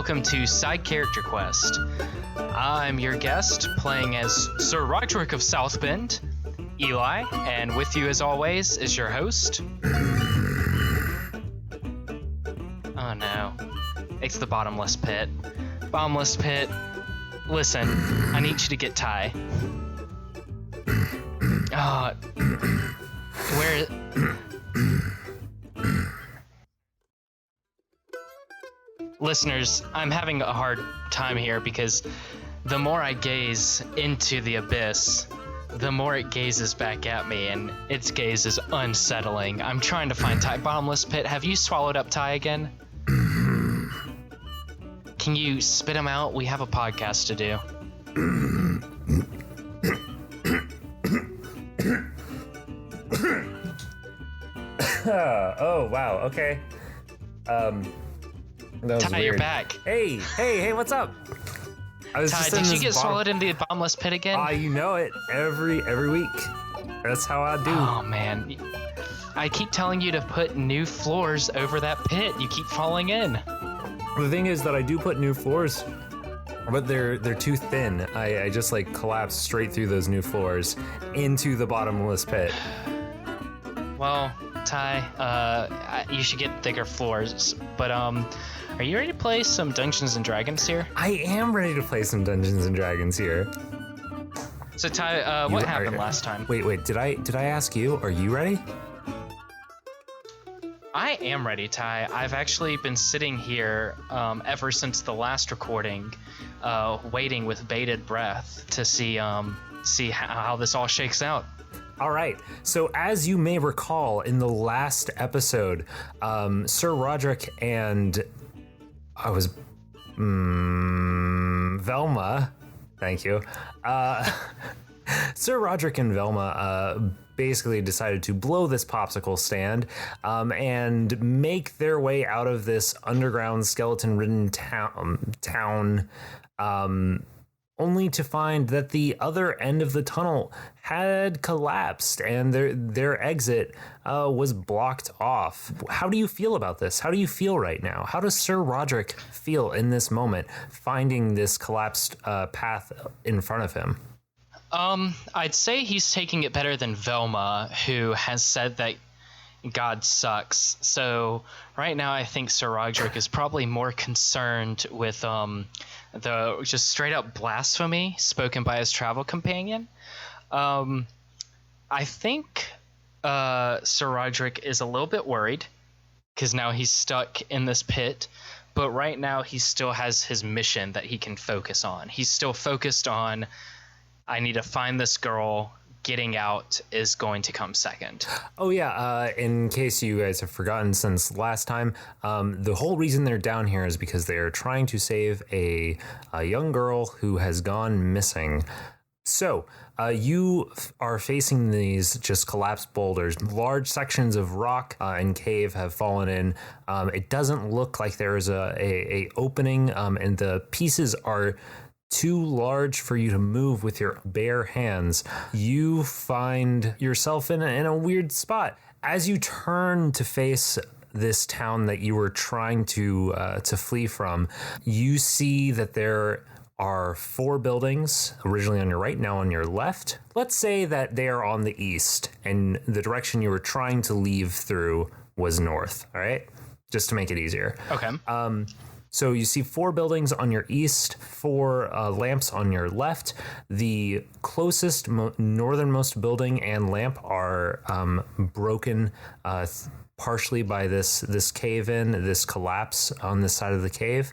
welcome to Side Character Quest. I'm your guest, playing as Sir Rodrick of South Bend, Eli, and with you as always is your host. Oh no, it's the bottomless pit. Bottomless pit, listen, I need you to get Ty. Where... Listeners, I'm having a hard time here because the more I gaze into the abyss, the more it gazes back at me, and its gaze is unsettling. I'm trying to find Ty. Bottomless pit, have you swallowed up Ty again? Can you spit him out? We have a podcast to do. Oh, wow, okay. That was Ty, weird. you're back. Hey, what's up? Ty, did you get swallowed into the bottomless pit again? You know it. Every week. That's how I do. Oh, man. I keep telling you to put new floors over that pit. You keep falling in. The thing is that I do put new floors, but they're too thin. I just like collapse straight through those new floors into the bottomless pit. Well, Ty, you should get thicker floors. But are you ready to play some Dungeons and Dragons here? I am ready to play some Dungeons and Dragons here. So Ty, what happened last time? Wait, did I ask you? Are you ready? I am ready, Ty. I've actually been sitting here ever since the last recording, waiting with bated breath to see how this all shakes out. All right. So as you may recall, in the last episode, Sir Rodrick and Velma. Thank you. Sir Rodrick and Velma basically decided to blow this popsicle stand and make their way out of this underground skeleton-ridden town only to find that the other end of the tunnel had collapsed and their exit was blocked off. How do you feel about this? How do you feel right now? How does Sir Rodrick feel in this moment, finding this collapsed path in front of him? I'd say he's taking it better than Velma, who has said that God sucks. So right now I think Sir Rodrick is probably more concerned with the just straight up blasphemy spoken by his travel companion. I think Sir Rodrick is a little bit worried because now he's stuck in this pit, but right now he still has his mission that he can focus on. He's still focused on, I need to find this girl. Getting out is going to come second. Oh yeah, in case you guys have forgotten since last time, the whole reason they're down here is because they're trying to save a young girl who has gone missing. So you are facing these just collapsed boulders. Large sections of rock and cave have fallen in. It doesn't look like there is a opening, and the pieces are too large for you to move with your bare hands. You find yourself in a weird spot. As you turn to face this town that you were trying to flee from, you see that there are 4 buildings, originally on your right, now on your left. Let's say that they are on the east, and the direction you were trying to leave through was north, all right? Just to make it easier. Okay. So you see 4 buildings on your east, 4 lamps on your left. The closest northernmost building and lamp are broken partially by this cave-in, this collapse on this side of the cave.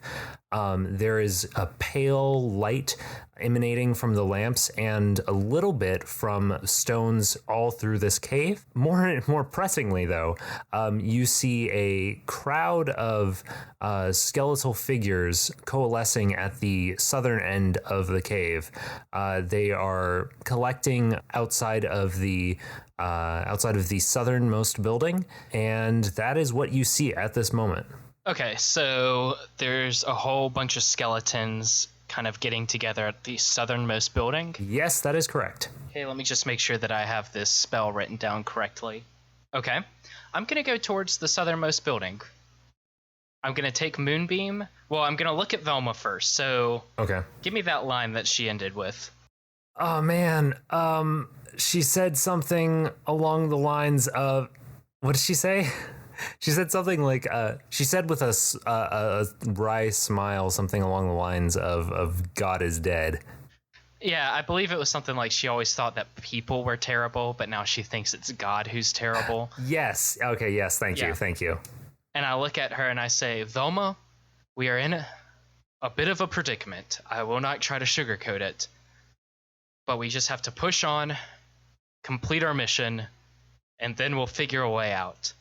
There is a pale light emanating from the lamps and a little bit from stones all through this cave. More pressingly, though, you see a crowd of skeletal figures coalescing at the southern end of the cave. They are collecting outside of the southernmost building, and that is what you see at this moment. Okay, so there's a whole bunch of skeletons kind of getting together at the southernmost building? Yes, that is correct. Okay, let me just make sure that I have this spell written down correctly. Okay, I'm going to go towards the southernmost building. I'm going to take Moonbeam. Well, I'm going to look at Velma first. So Okay. give me that line that she ended with. Oh man, she said something along the lines of, what did she say? She said something like, she said with a wry smile, something along the lines of God is dead. Yeah, I believe it was something like she always thought that people were terrible, but now she thinks it's God who's terrible. Yes. Okay. Yes. Thank you. Thank you. And I look at her and I say, Velma, we are in a bit of a predicament. I will not try to sugarcoat it, but we just have to push on, complete our mission, and then we'll figure a way out.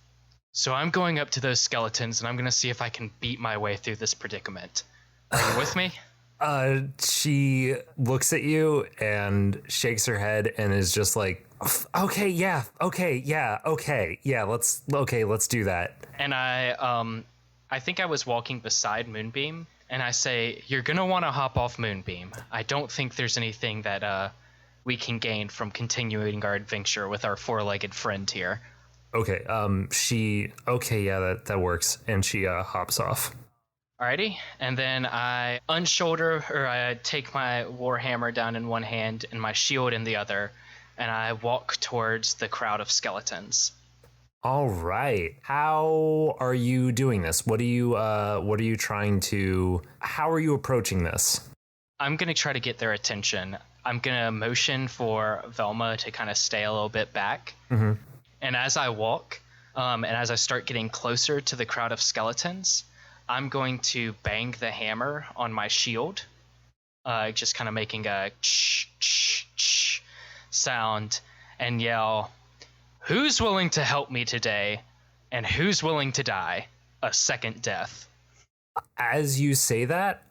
So I'm going up to those skeletons and I'm going to see if I can beat my way through this predicament. Are you with me? She looks at you and shakes her head and is just like, okay, yeah, let's do that. And I think I was walking beside Moonbeam, and I say, you're going to want to hop off Moonbeam. I don't think there's anything that we can gain from continuing our adventure with our four-legged friend here. Okay, that works. And she hops off. Alrighty, and then I I take my warhammer down in one hand and my shield in the other, and I walk towards the crowd of skeletons. All right. How are you doing this? What are you trying to? How are you approaching this? I'm gonna try to get their attention. I'm gonna motion for Velma to kind of stay a little bit back, mm-hmm. And as I walk, and as I start getting closer to the crowd of skeletons, I'm going to bang the hammer on my shield, just kind of making a ch sound, and yell, "Who's willing to help me today, and who's willing to die a second death?" As you say that,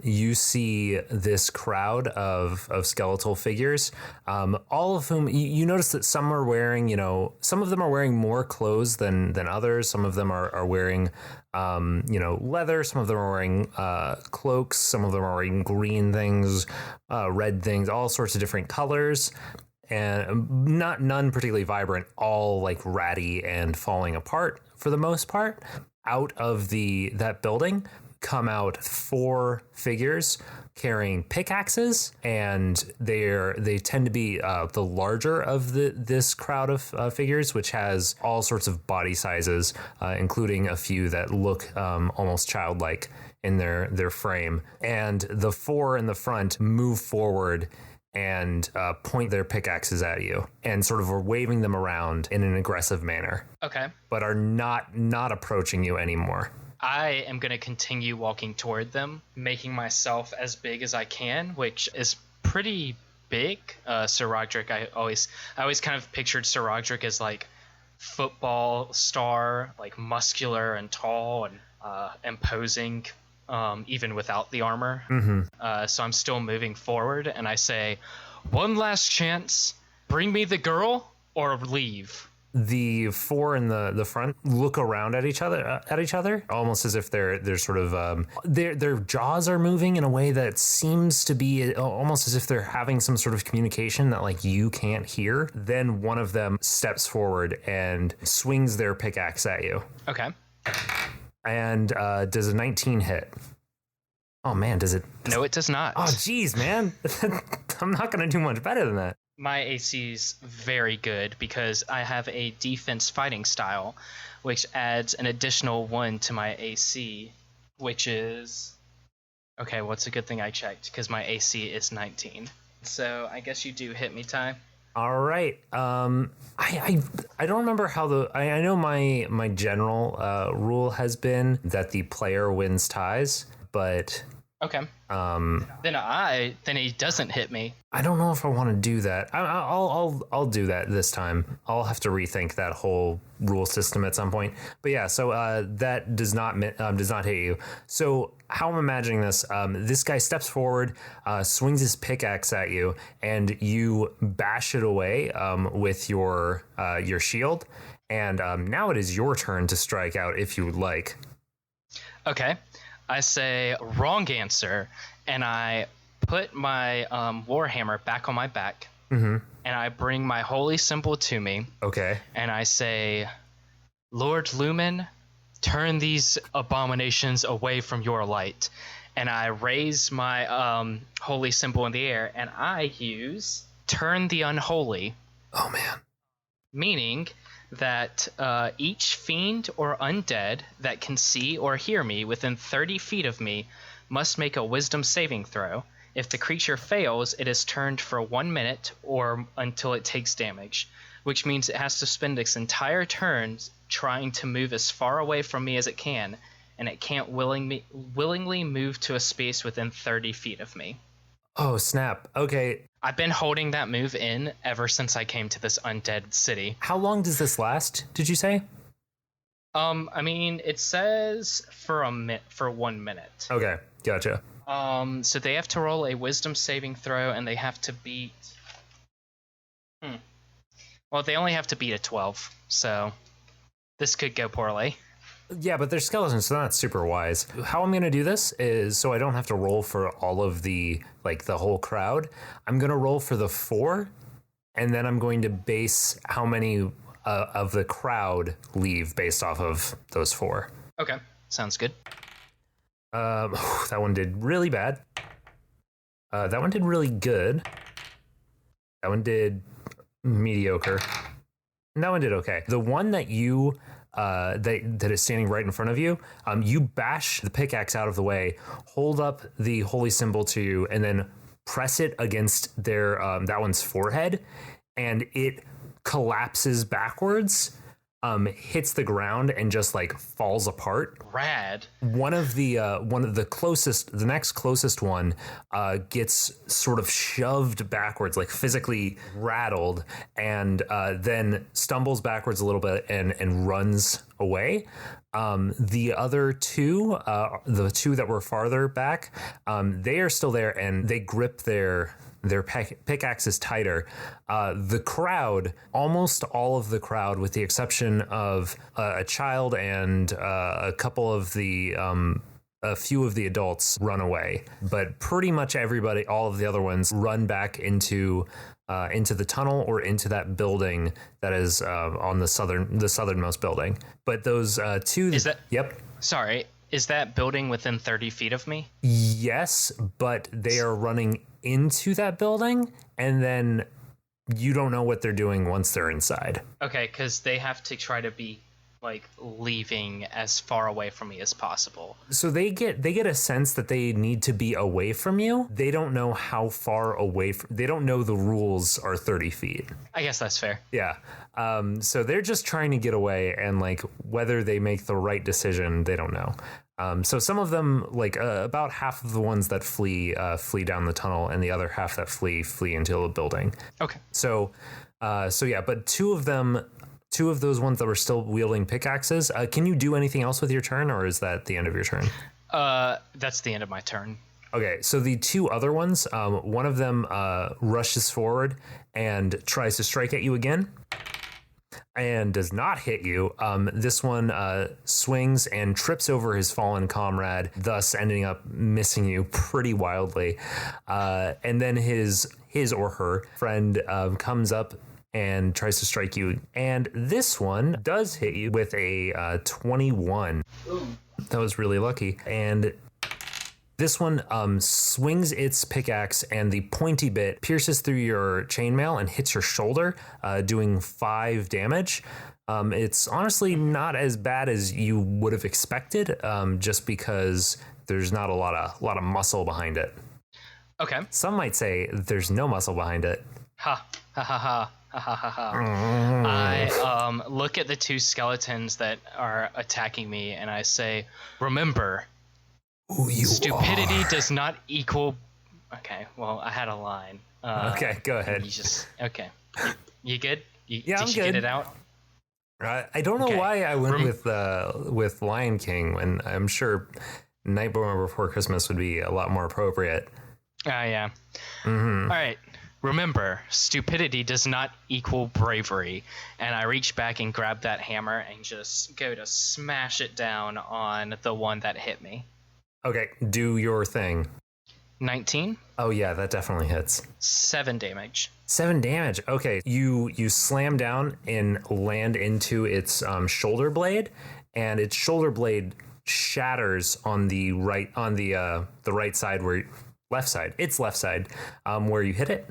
you see this crowd of skeletal figures, all of whom you notice that some are wearing, some of them are wearing more clothes than others. Some of them are wearing, leather. Some of them are wearing cloaks. Some of them are wearing green things, red things, all sorts of different colors. And none particularly vibrant, all like ratty and falling apart for the most part. Out of that building come out 4 figures carrying pickaxes, and they tend to be the larger of this crowd of figures, which has all sorts of body sizes, including a few that look almost childlike in their frame. And the 4 in the front move forward and point their pickaxes at you and sort of are waving them around in an aggressive manner. Okay. But are not approaching you anymore. I am going to continue walking toward them, making myself as big as I can, which is pretty big. Sir Rodrick, I always kind of pictured Sir Rodrick as like football star, like muscular and tall and imposing, even without the armor. Mm-hmm. So I'm still moving forward, and I say, "One last chance. Bring me the girl or leave." The 4 in the front look around at each other, almost as if they're sort of their jaws are moving in a way that seems to be almost as if they're having some sort of communication that like you can't hear. Then one of them steps forward and swings their pickaxe at you. Okay. And does a 19 hit? Oh man, does it? No, it does not. Oh geez, man, I'm not gonna do much better than that. My AC's very good because I have a defense fighting style, which adds an additional 1 to my AC, which is... Okay, well, it's a good thing I checked because my AC is 19. So I guess you do hit me, Ty. All right. I don't remember how I know my general rule has been that the player wins ties, but... Okay. Then he doesn't hit me. I don't know if I want to do that. I'll do that this time. I'll have to rethink that whole rule system at some point. But yeah, so that does not hit you. So how I'm imagining this, this guy steps forward, swings his pickaxe at you, and you bash it away with your shield. And now it is your turn to strike out if you would like. Okay. I say, "Wrong answer," and I put my warhammer back on my back, mm-hmm. and I bring my holy symbol to me. Okay. And I say, "Lord Lumen, turn these abominations away from your light. And I raise my holy symbol in the air, and I use turn the unholy. Oh, man. Meaning that each fiend or undead that can see or hear me within 30 feet of me must make a wisdom saving throw. If the creature fails, it is turned for 1 minute or until it takes damage, which means it has to spend its entire turn trying to move as far away from me as it can, and it can't willingly move to a space within 30 feet of me. Oh, snap. Okay. I've been holding that move in ever since I came to this undead city. How long does this last, did you say? I mean, it says for 1 minute. Okay, gotcha. So they have to roll a wisdom saving throw, and they have to beat... Well, they only have to beat a 12, so this could go poorly. Yeah, but they're skeletons, so that's super wise. How I'm going to do this is so I don't have to roll for all of the whole crowd. I'm going to roll for the 4, and then I'm going to base how many of the crowd leave based off of those 4. Okay, sounds good. That one did really bad. That one did really good. That one did mediocre. And that one did okay. The one that you that is standing right in front of you, you bash the pickaxe out of the way, hold up the holy symbol to you, and then press it against their that one's forehead, and it collapses backwards, hits the ground, and just like falls apart. Rad. One of the closest, the next closest one, gets sort of shoved backwards, like physically rattled, and then stumbles backwards a little bit and runs away. The other 2, the 2 that were farther back, they are still there, and they grip their pickaxes tighter. The crowd, almost all of the crowd, with the exception of a child and a couple of the a few of the adults, run away. But pretty much everybody, all of the other ones, run back into the tunnel or into that building that is on the southernmost building. But those 2... Is that... Yep. Sorry, is that building within 30 feet of me? Yes, but they are running into that building, and then you don't know what they're doing once they're inside. Okay, because they have to try to be like leaving as far away from me as possible. So they get a sense that they need to be away from you. They don't know how far away they don't know the rules are 30 feet. I guess that's fair. Yeah. So they're just trying to get away, and like whether they make the right decision, they don't know. So some of them, like about half of the ones that flee down the tunnel, and the other half that flee into the building. Okay. So yeah, but two of those ones that were still wielding pickaxes, can you do anything else with your turn, or is that the end of your turn? That's the end of my turn. Okay, so the 2 other ones, one of them rushes forward and tries to strike at you again, and does not hit you. This one swings and trips over his fallen comrade, thus ending up missing you pretty wildly. And then his or her friend comes up and tries to strike you. And this one does hit you with a 21. Ooh. That was really lucky. And this one swings its pickaxe, and the pointy bit pierces through your chainmail and hits your shoulder, doing 5 damage. It's honestly not as bad as you would have expected, just because there's not a lot of muscle behind it. Okay. Some might say there's no muscle behind it. Ha ha ha ha. Ha ha ha ha. I look at the 2 skeletons that are attacking me, and I say, "Remember, who you stupidity are does not equal." Okay, well, I had a line. Okay, go ahead. Okay. You good? Yeah, did I'm you good. Get it out? I don't know why I went with Lion King when I'm sure Nightmare Before Christmas would be a lot more appropriate. Yeah. Mm-hmm. All right. Remember, stupidity does not equal bravery. And I reach back and grab that hammer and just go to smash it down on the one that hit me. Okay, do your thing. 19? Oh yeah, that definitely hits. 7 damage. 7 damage. Okay, you slam down and land into its shoulder blade, and its shoulder blade shatters on the right side its left side where you hit it.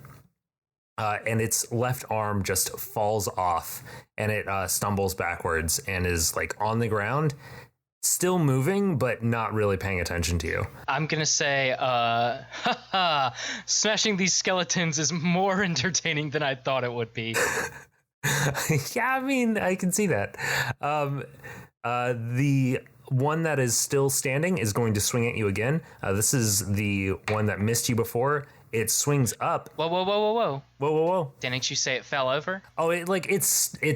And its left arm just falls off, and it stumbles backwards and is like on the ground, still moving, but not really paying attention to you. I'm going to say, smashing these skeletons is more entertaining than I thought it would be. Yeah, I mean, I can see that. The one that is still standing is going to swing at you again. This is the one that missed you before. It swings up. Whoa. Didn't you say it fell over? Oh, it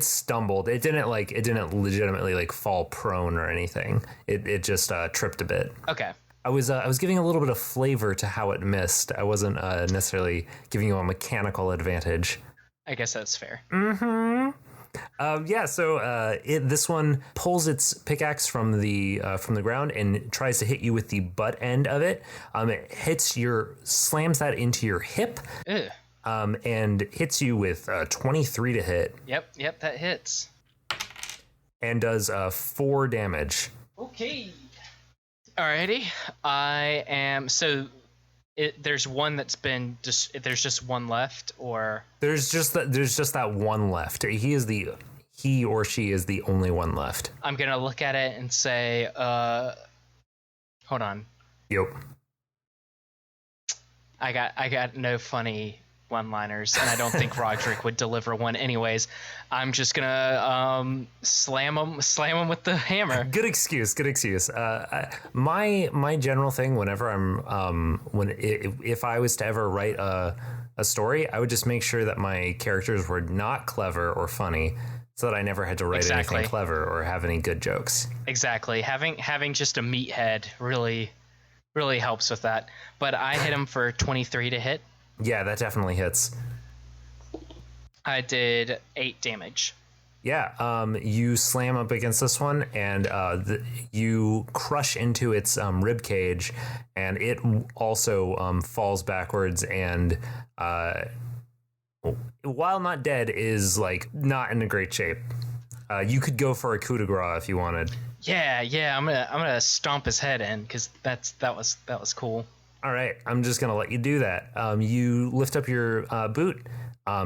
stumbled. It didn't legitimately like fall prone or anything. It just tripped a bit. Okay. I was giving a little bit of flavor to how it missed. I wasn't necessarily giving you a mechanical advantage. I guess that's fair. Mm-hmm. So this one pulls its pickaxe from the ground and tries to hit you with the butt end of it. It slams that into your hip. Ew. And hits you with 23 to hit. Yep, that hits. And does 4 damage. Okay. Alrighty. I am there's one that's been there's just one left, or there's just that one left. He or she is the only one left. I'm gonna look at it and say, hold on. Yep. I got no funny one-liners, and I don't think Rodrick would deliver one anyways. I'm just gonna slam him with the hammer. Good excuse. My general thing whenever if I was to ever write a story, I would just make sure that my characters were not clever or funny, so that I never had to write anything clever or have any good jokes. Exactly. Having just a meathead really helps with that. But I hit him for 23 to hit. Yeah, that definitely hits. I did 8 damage. Yeah, you slam up against this one, and you crush into its rib cage, and it also falls backwards, and while not dead, is like not in a great shape. You could go for a coup de grace if you wanted. Yeah, I'm gonna stomp his head in, because that was cool. All right, I'm just gonna let you do that. You lift up your boot,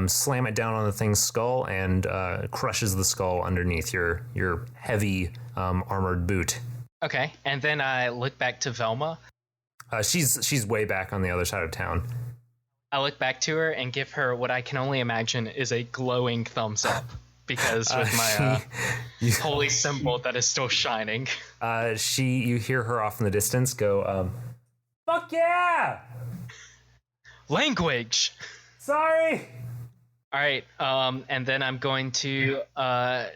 slam it down on the thing's skull, and crushes the skull underneath your heavy armored boot. Okay, and then I look back to Velma. She's way back on the other side of town. I look back to her and give her what I can only imagine is a glowing thumbs up, because with my holy symbol that is still shining. You hear her off in the distance go, fuck yeah! Language! Sorry! Alright, and then I'm going to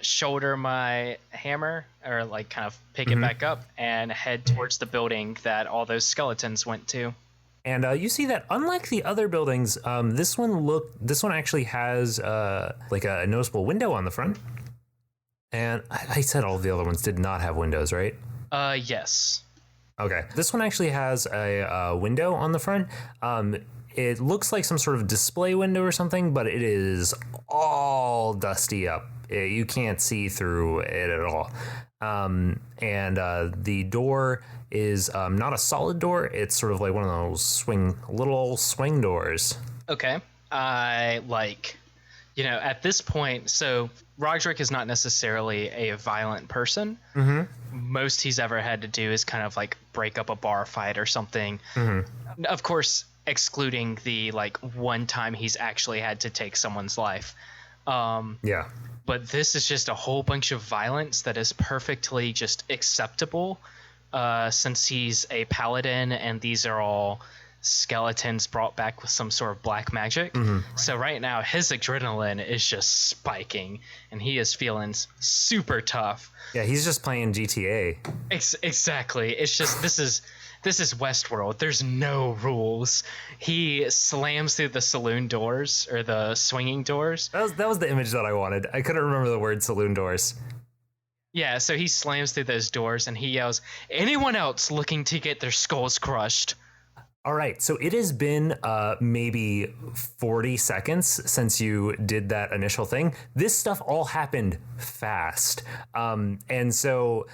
shoulder my hammer, or like kind of pick it back up, and head towards the building that all those skeletons went to. And you see that unlike the other buildings, this one actually has like a noticeable window on the front. And I said all of the other ones did not have windows, right? Yes. Okay. This one actually has a window on the front. It looks like some sort of display window or something, but it is all dusty up. You can't see through it at all. And the door is not a solid door. It's sort of like one of those little swing doors. Okay. At this point, so Rodrick is not necessarily a violent person. Mm-hmm. Most he's ever had to do is kind of like break up a bar fight or something. Mm-hmm. Of course, excluding the like one time he's actually had to take someone's life. Yeah. But this is just a whole bunch of violence that is perfectly just acceptable, since he's a paladin and these are all skeletons brought back with some sort of black magic. Mm-hmm. So right now his adrenaline is just spiking and he is feeling super tough. Yeah, he's just playing GTA. Exactly. It's just this is Westworld. There's no rules. He slams through the saloon doors, or the swinging doors. That was the image that I wanted. I couldn't remember the word saloon doors. Yeah, so he slams through those doors and he yells, "Anyone else looking to get their skulls crushed?" All right, so it has been maybe 40 seconds since you did that initial thing. This stuff all happened fast, and so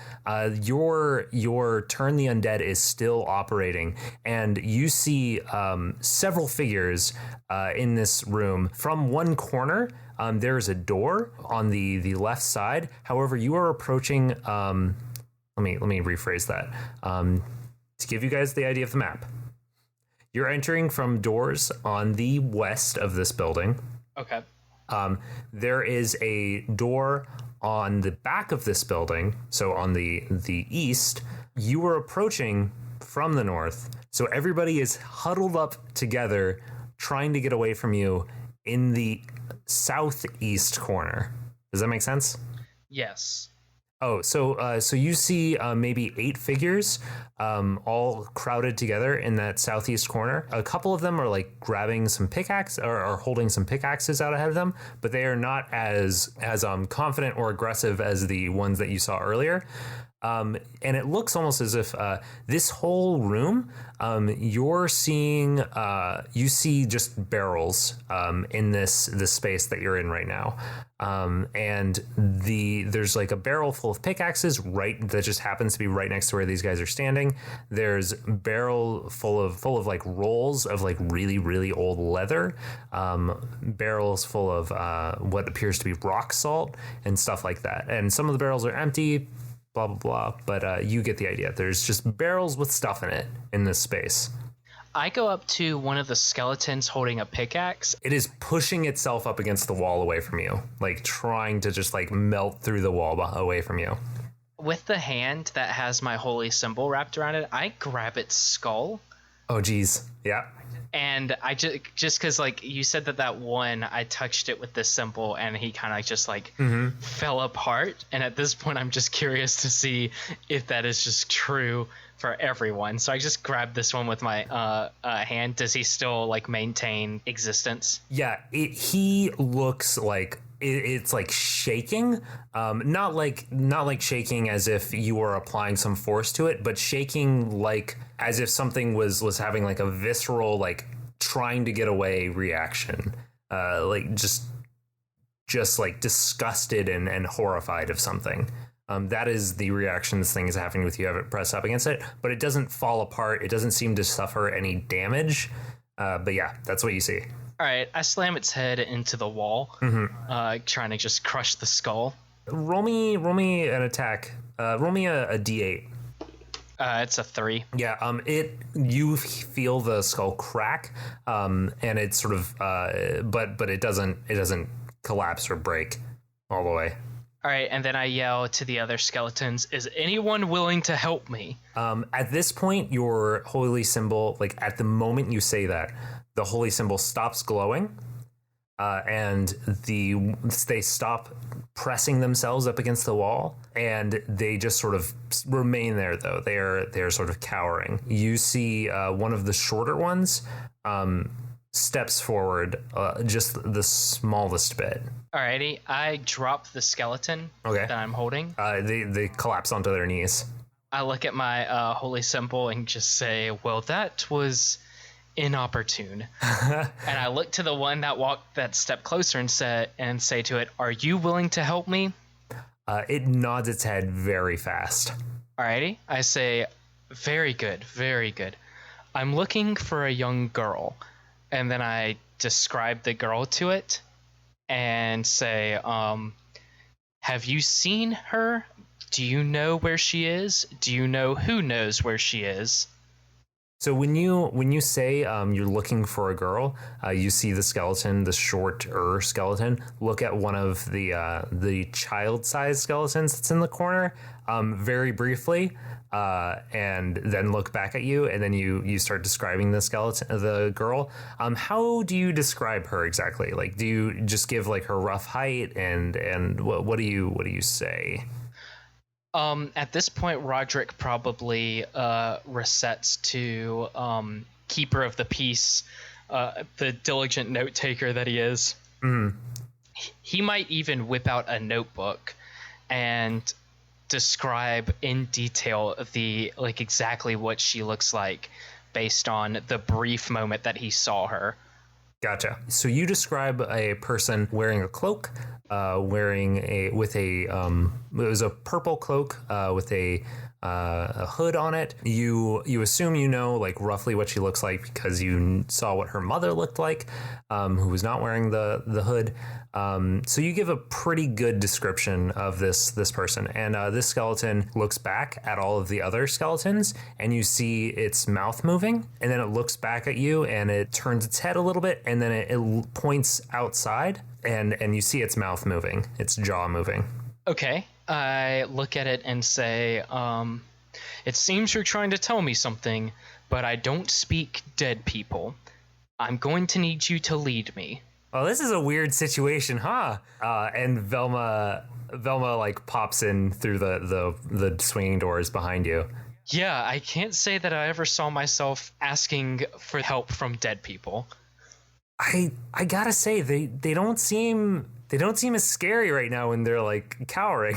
your turn the undead is still operating, and you see several figures in this room. From one corner, there's a door on the left side. However, you are approaching. Let me rephrase that to give you guys the idea of the map. You're entering from doors on the west of this building. Okay. There is a door on the back of this building, so on the east. You are approaching from the north, so everybody is huddled up together, trying to get away from you in the southeast corner. Does that make sense? Yes. Oh, so you see maybe 8 figures all crowded together in that southeast corner. A couple of them are like grabbing some pickaxe or holding some pickaxes out ahead of them, but they are not as confident or aggressive as the ones that you saw earlier. And it looks almost as if this whole room, you're seeing, you see just barrels in this space that you're in right now. And there's like a barrel full of pickaxes that just happens to be right next to where these guys are standing. There's barrel full of like rolls of like really, really old leather, barrels full of what appears to be rock salt and stuff like that. And some of the barrels are empty. Blah, blah, blah. But you get the idea. There's just barrels with stuff in it in this space. I go up to one of the skeletons holding a pickaxe. It is pushing itself up against the wall away from you, like trying to just like melt through the wall away from you. With the hand that has my holy symbol wrapped around it, I grab its skull. Oh, geez. Yeah. And I just because like you said that one, I touched it with this symbol and he kind of just like fell apart. And at this point, I'm just curious to see if that is just true for everyone. So I just grabbed this one with my hand. Does he still like maintain existence? Yeah, he looks like it's like shaking, not like shaking as if you were applying some force to it, but shaking like as if something was having like a visceral like trying to get away reaction, like just like disgusted and horrified of something. That is the reaction this thing is having with you. Have it pressed up against it, but it doesn't fall apart. It doesn't seem to suffer any damage. But yeah, that's what you see. All right, I slam its head into the wall, trying to just crush the skull. Roll me an attack. Roll me a D8. It's a 3. Yeah. You feel the skull crack, and it's sort of, but it doesn't collapse or break all the way. All right, and then I yell to the other skeletons, "Is anyone willing to help me?" At this point, your holy symbol, like at the moment you say that, the holy symbol stops glowing, and they stop pressing themselves up against the wall, and they just sort of remain there. Though they're sort of cowering. You see one of the shorter ones steps forward just the smallest bit. Alrighty, I drop the skeleton that I'm holding. They collapse onto their knees. I look at my holy symbol and just say, "Well, that was inopportune." And I look to the one that stepped closer and say to it, "Are you willing to help me?" It nods its head very fast. Alrighty, I say, "Very good, very good. I'm looking for a young girl." And then I describe the girl to it and say, "Have you seen her? Do you know where she is? Do you know who knows where she is?" So when you say you're looking for a girl, you see the skeleton, the shorter skeleton, look at one of the child-sized skeletons that's in the corner, very briefly, and then look back at you, and then you start describing the girl. How do you describe her exactly? Like, do you just give like her rough height, and what do you say? At this point, Rodrick probably resets to keeper of the peace, the diligent note taker that he is. He might even whip out a notebook and describe in detail exactly what she looks like. based on the brief moment that he saw her. Gotcha. So you describe a person wearing a cloak, it was a purple cloak with a hood on it. You assume you know like roughly what she looks like because you saw what her mother looked like, who was not wearing the hood. So you give a pretty good description of this person, and this skeleton looks back at all of the other skeletons, and you see its mouth moving, and then it looks back at you, and it turns its head a little bit, and then it points outside, and you see its mouth moving, its jaw moving. Okay, I look at it and say, it seems you're trying to tell me something, but I don't speak dead people. I'm going to need you to lead me. Oh, this is a weird situation, huh? And Velma like pops in through the swinging doors behind you. Yeah, I can't say that I ever saw myself asking for help from dead people. I gotta say they don't seem as scary right now when they're like cowering.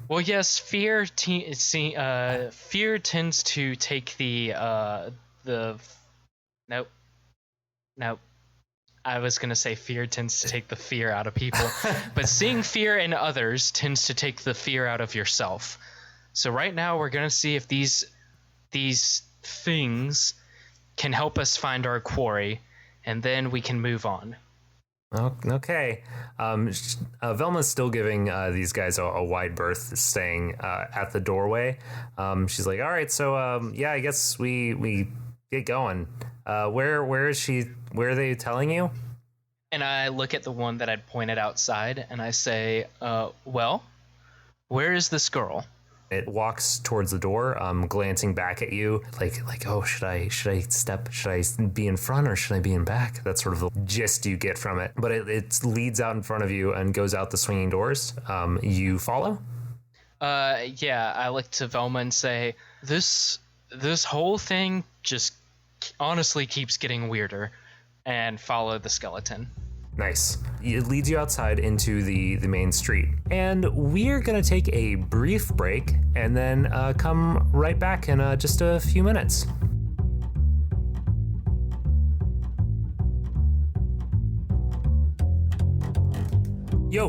Well, yes, fear tends to take Nope. I was going to say fear tends to take the fear out of people, but seeing fear in others tends to take the fear out of yourself. So right now we're going to see if these things can help us find our quarry, and then we can move on. Okay. Velma's still giving these guys a wide berth, staying at the doorway. She's like, all right, so I guess we get going. Where is she? Where are they telling you? And I look at the one that I'd pointed outside, and I say, well, where is this girl? It walks towards the door, glancing back at you, like, oh, should I be in front or should I be in back? That's sort of the gist you get from it. But it leads out in front of you and goes out the swinging doors. You follow? Yeah, I look to Velma and say, this whole thing just honestly keeps getting weirder, and follow the skeleton. Nice. It leads you outside into the main street. And we're going to take a brief break and then come right back in just a few minutes. Yo.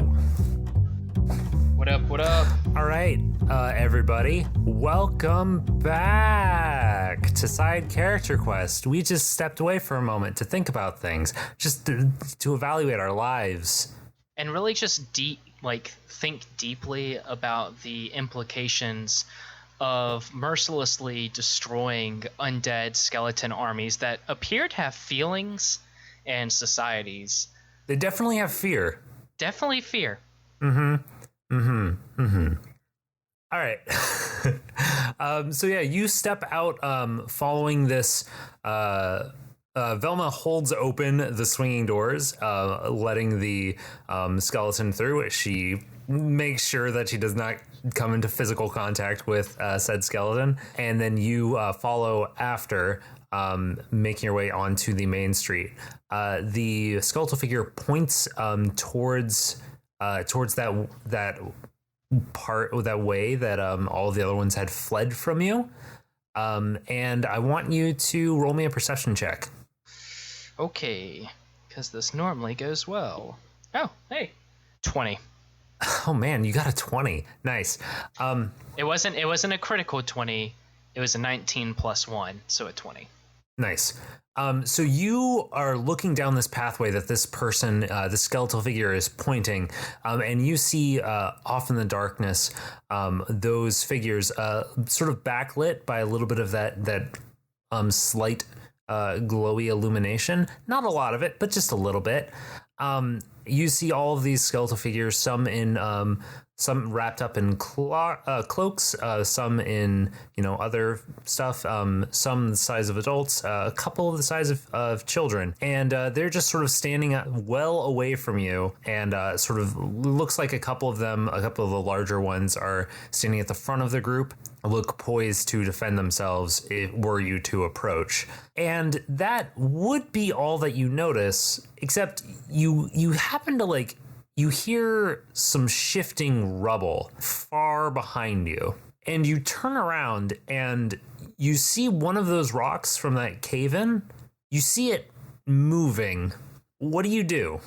What up? All right, everybody. Welcome back to Side Character Quest. We just stepped away for a moment to think about things, just to evaluate our lives. And really just think deeply about the implications of mercilessly destroying undead skeleton armies that appear to have feelings and societies. They definitely have fear. Definitely fear. All right. So yeah, you step out following this. Velma holds open the swinging doors, letting the skeleton through. She makes sure that she does not come into physical contact with said skeleton. And then you follow after, making your way onto the main street. The skeletal figure points towards that way that all of the other ones had fled from you, and I want you to roll me a perception check. Okay, because this normally goes well. Oh, hey, 20. Oh man, you got a 20. Nice. It wasn't a critical 20. It was a 19 plus 1, so a 20. Nice. So you are looking down this pathway that this person, the skeletal figure, is pointing, and you see off in the darkness those figures sort of backlit by a little bit of that slight glowy illumination. Not a lot of it, but just a little bit. You see all of these skeletal figures, some wrapped up in cloaks, some in other stuff, some the size of adults, a couple of the size of children, and they're just sort of standing well away from you, and sort of looks like a couple of the larger ones are standing at the front of the group, look poised to defend themselves were you to approach. And that would be all that you notice, except you happen to you hear some shifting rubble far behind you, and you turn around and you see one of those rocks from that cave-in. You see it moving. What do you do?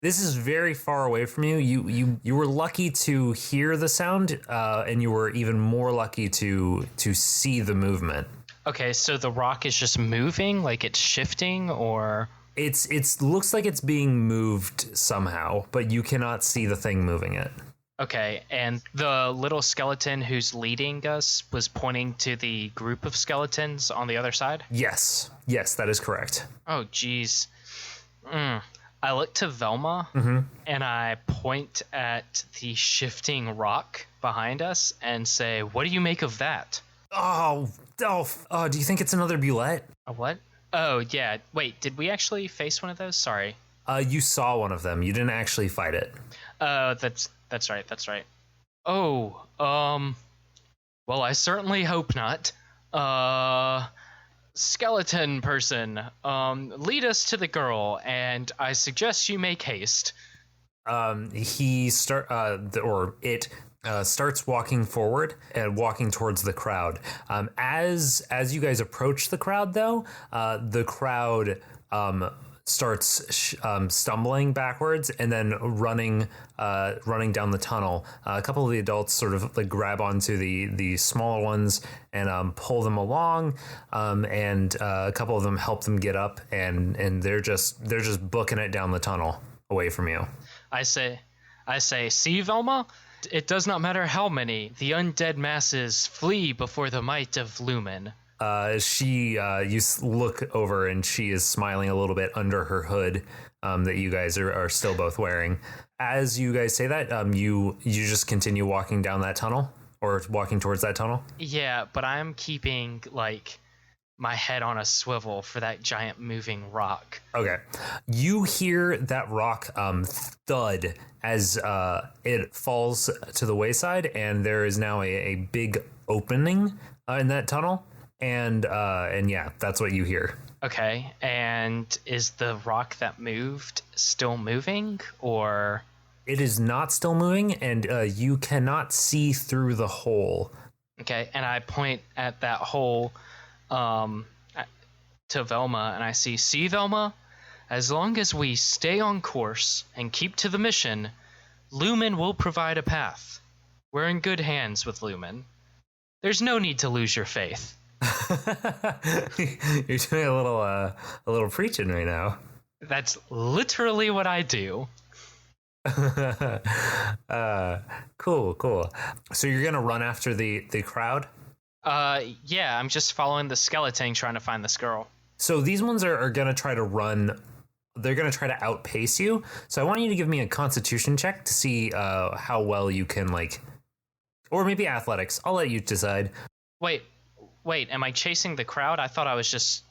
This is very far away from you. You were lucky to hear the sound, and you were even more lucky to see the movement. Okay, so the rock is just moving, like it's shifting, or It's looks like it's being moved somehow, but you cannot see the thing moving it. okay. And the little skeleton who's leading us was pointing to the group of skeletons on the other side. Yes, that is correct. Oh, geez. I look to Velma and I point at the shifting rock behind us and say, "What do you make of that?" Oh, do you think it's another bulette? A what? Oh, yeah. Wait, did we actually face one of those? Sorry. You saw one of them. You didn't actually fight it. Oh, that's right. That's right. Oh, well, I certainly hope not. Skeleton person, lead us to the girl, and I suggest you make haste. It starts walking forward and walking towards the crowd. As you guys approach the crowd, though, the crowd starts stumbling backwards and then running down the tunnel. A couple of the adults sort of like grab onto the smaller ones and pull them along, and a couple of them help them get up, and they're just booking it down the tunnel away from you. I say, see, Velma? It does not matter how many. The undead masses flee before the might of Lumen. You look over and she is smiling a little bit under her hood that you guys are still both wearing. As you guys say that, you just continue walking down that tunnel or walking towards that tunnel? Yeah, but I'm keeping like my head on a swivel for that giant moving rock. Okay. You hear that rock thud as it falls to the wayside, and there is now a big opening in that tunnel. And yeah, that's what you hear. Okay, and is the rock that moved still moving, or? It is not still moving, and you cannot see through the hole. Okay, and I point at that hole to Velma, and I see, Velma? As long as we stay on course and keep to the mission, Lumen will provide a path. We're in good hands with Lumen. There's no need to lose your faith. You're doing a little preaching right now. That's literally what I do. Cool. So you're gonna run after the crowd? Yeah, I'm just following the skeleton trying to find this girl. So these ones are gonna try to run. They're gonna try to outpace you. So I want you to give me a Constitution check to see how well you can or maybe athletics. I'll let you decide. Wait, am I chasing the crowd? I thought I was just...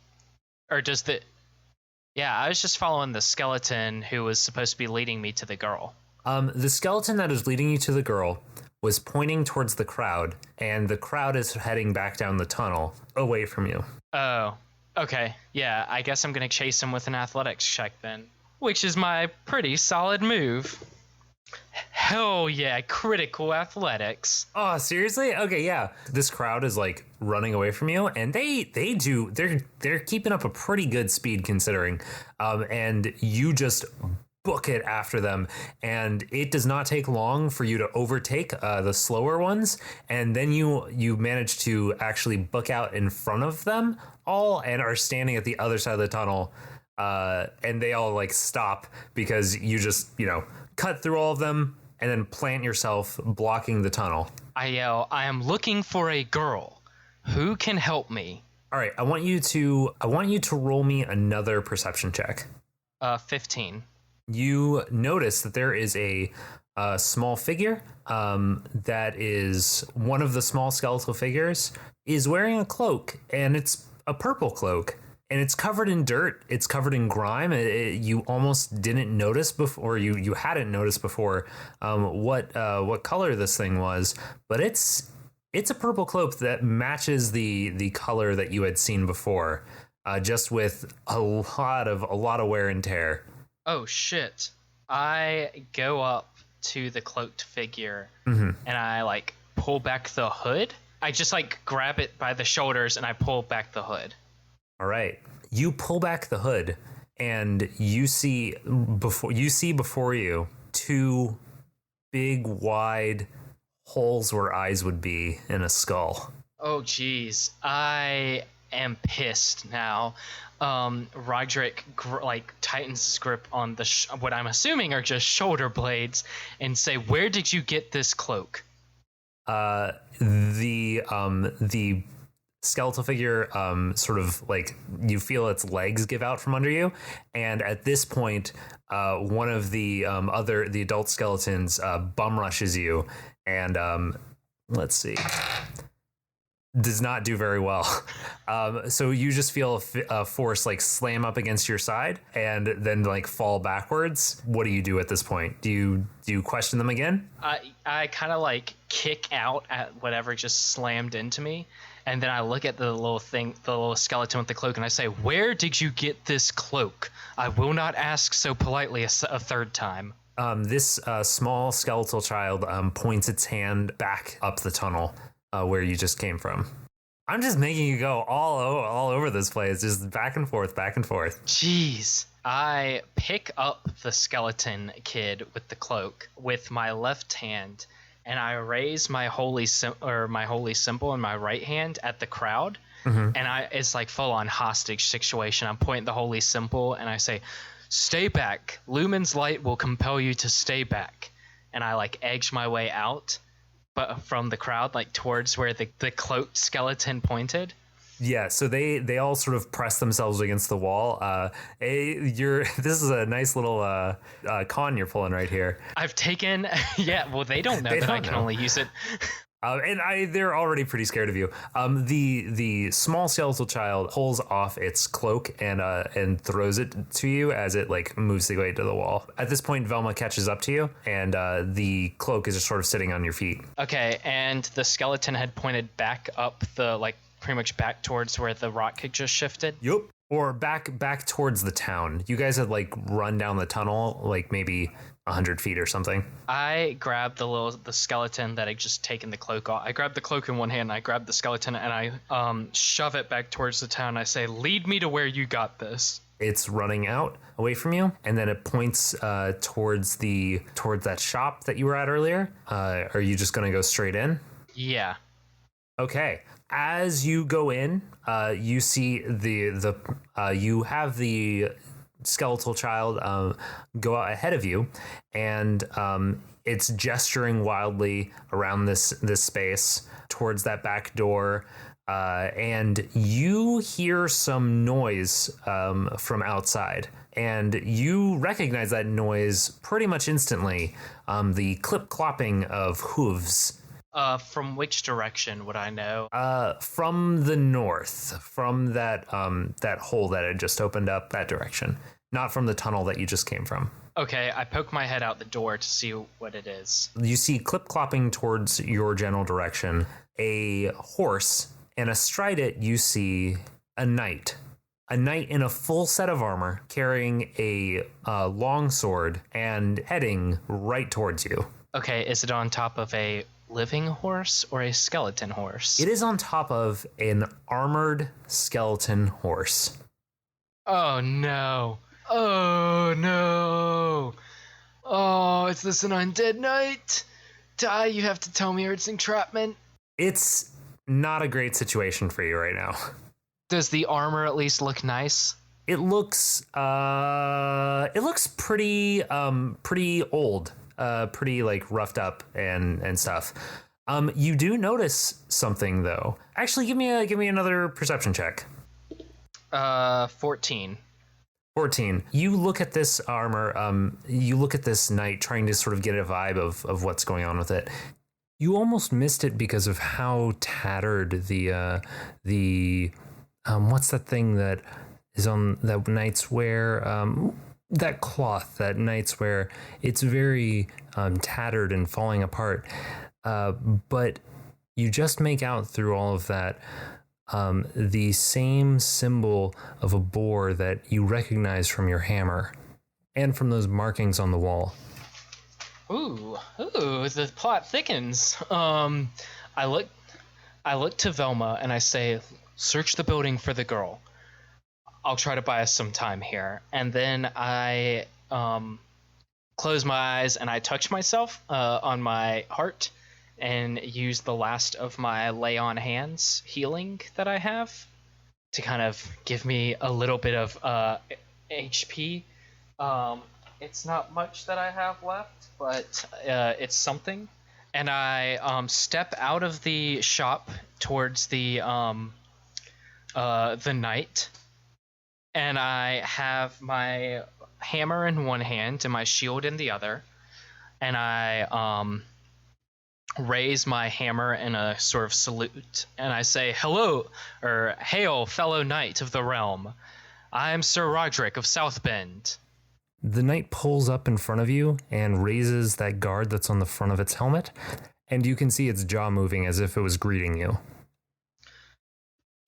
Yeah, I was just following the skeleton who was supposed to be leading me to the girl. The skeleton that is leading you to the girl was pointing towards the crowd, and the crowd is heading back down the tunnel away from you. Oh, okay. Yeah, I guess I'm going to chase him with an athletics check then, which is my pretty solid move. Hell yeah, critical athletics. Oh, seriously? Okay, yeah. This crowd is running away from you, and they're keeping up a pretty good speed considering. And you just book it after them, and it does not take long for you to overtake the slower ones, and then you manage to actually book out in front of them all and are standing at the other side of the tunnel, and they all stop because you just cut through all of them and then plant yourself blocking the tunnel. I yell, I am looking for a girl. Who can help me? All right, I want you to roll me another perception check. 15. You notice that there is a small figure that is one of the small skeletal figures is wearing a cloak, and it's a purple cloak. And it's covered in dirt. It's covered in grime. You almost didn't notice before. You hadn't noticed before what color this thing was. But it's a purple cloak that matches the color that you had seen before, just with a lot of wear and tear. Oh shit! I go up to the cloaked figure and I pull back the hood I just like grab it by the shoulders and I pull back the hood. All right. You pull back the hood and you see before you two big wide holes where eyes would be in a skull. Oh geez, I am pissed now. Rodrick tightens his grip on the what I'm assuming are just shoulder blades and say, "Where did you get this cloak?" The skeletal figure sort of like you feel its legs give out from under you, and at this point one of the adult skeletons bum rushes you and let's see, does not do very well. So you just feel a force like slam up against your side and then like fall backwards. What do you do at this point? Do you question them again? I kind of like kick out at whatever just slammed into me, and then I look at the little skeleton with the cloak, and I say, "Where did you get this cloak? I will not ask so politely a third time." This small skeletal child points its hand back up the tunnel where you just came from. I'm just making you go all over this place, just back and forth, back and forth. Jeez. I pick up the skeleton kid with the cloak with my left hand, and I raise my holy symbol in my right hand at the crowd, and it's like full on hostage situation. I'm pointing the holy symbol, and I say, "Stay back. Lumen's light will compel you to stay back." And I like edge my way out, but from the crowd, like towards where the cloaked skeleton pointed. Yeah, so they all sort of press themselves against the wall. This is a nice little con you're pulling right here. I've taken, yeah. Well, they don't know that I can only use it. They're already pretty scared of you. The small skeletal child pulls off its cloak and throws it to you as it like moves the way to the wall. At this point, Velma catches up to you, and the cloak is just sort of sitting on your feet. Okay, and the skeleton had pointed back up pretty much back towards where the rock had just shifted. Yup. Or back towards the town. You guys had like run down the tunnel like maybe 100 feet or something. I grabbed the skeleton that had just taken the cloak off. I grabbed the cloak in one hand, and I grabbed the skeleton, and I shove it back towards the town. I say, "Lead me to where you got this." It's running out away from you, and then it points towards that shop that you were at earlier. Are you just gonna go straight in? Yeah. Okay. As you go in, you see you have the skeletal child go out ahead of you, and it's gesturing wildly around this space towards that back door, and you hear some noise from outside, and you recognize that noise pretty much instantly. The clip-clopping of hooves. From which direction would I know? From the north, from that hole that had just opened up, that direction. Not from the tunnel that you just came from. Okay, I poke my head out the door to see what it is. You see clip-clopping towards your general direction a horse, and astride it you see a knight. A knight in a full set of armor, carrying a long sword and heading right towards you. Okay, is it on top of a living horse or a skeleton horse? It is on top of an armored skeleton horse. Oh no. Oh no. Oh, is this an undead knight? Die, you have to tell me, or it's entrapment. It's not a great situation for you right now. Does the armor at least look nice? It looks pretty old. Pretty like roughed up and stuff. You do notice something though. Actually, give me another perception check. 14. 14. You look at this armor. You look at this knight, trying to sort of get a vibe of what's going on with it. You almost missed it because of how tattered the what's that thing that is on that knights wear? That cloth that knights wear, it's very tattered and falling apart. But you just make out through all of that the same symbol of a boar that you recognize from your hammer and from those markings on the wall. Ooh, the plot thickens. I I look to Velma and I say, search the building for the girl. I'll try to buy us some time here. And then I close my eyes and I touch myself on my heart and use the last of my lay on hands healing that I have to kind of give me a little bit of HP. It's not much that I have left, but it's something. And I step out of the shop towards the knight, and I have my hammer in one hand and my shield in the other, and I raise my hammer in a sort of salute, and I say, hello, or hail, fellow knight of the realm. I am Sir Rodrick of South Bend. The knight pulls up in front of you and raises that guard that's on the front of its helmet, and you can see its jaw moving as if it was greeting you.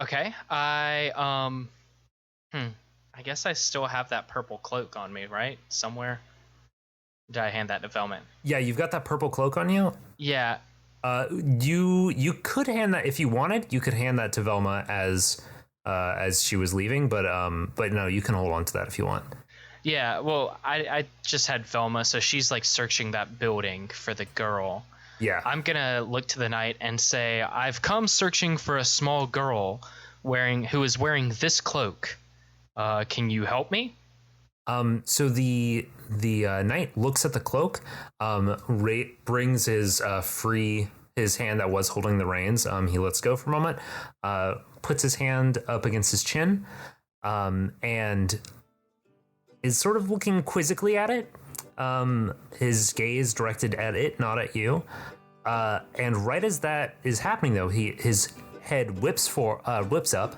Okay, I guess I still have that purple cloak on me, right? Somewhere. Did I hand that to Velma? Yeah, you've got that purple cloak on you? Yeah. You could hand that if you wanted. You could hand that to Velma as she was leaving, but no, you can hold on to that if you want. Yeah, well, I just had Velma, so she's like searching that building for the girl. Yeah. I'm gonna look to the knight and say, I've come searching for a small girl who is wearing this cloak. Can you help me? So the knight looks at the cloak, brings his his hand that was holding the reins. He lets go for a moment, puts his hand up against his chin, and is sort of looking quizzically at it. His gaze directed at it, not at you. And right as that is happening, though, his head whips up,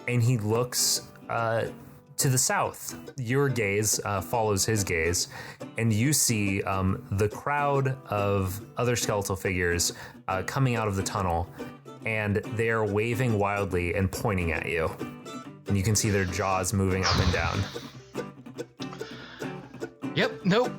and he looks to the south. Your gaze follows his gaze, and you see the crowd of other skeletal figures coming out of the tunnel, and they're waving wildly and pointing at you. And you can see their jaws moving up and down. Yep, nope,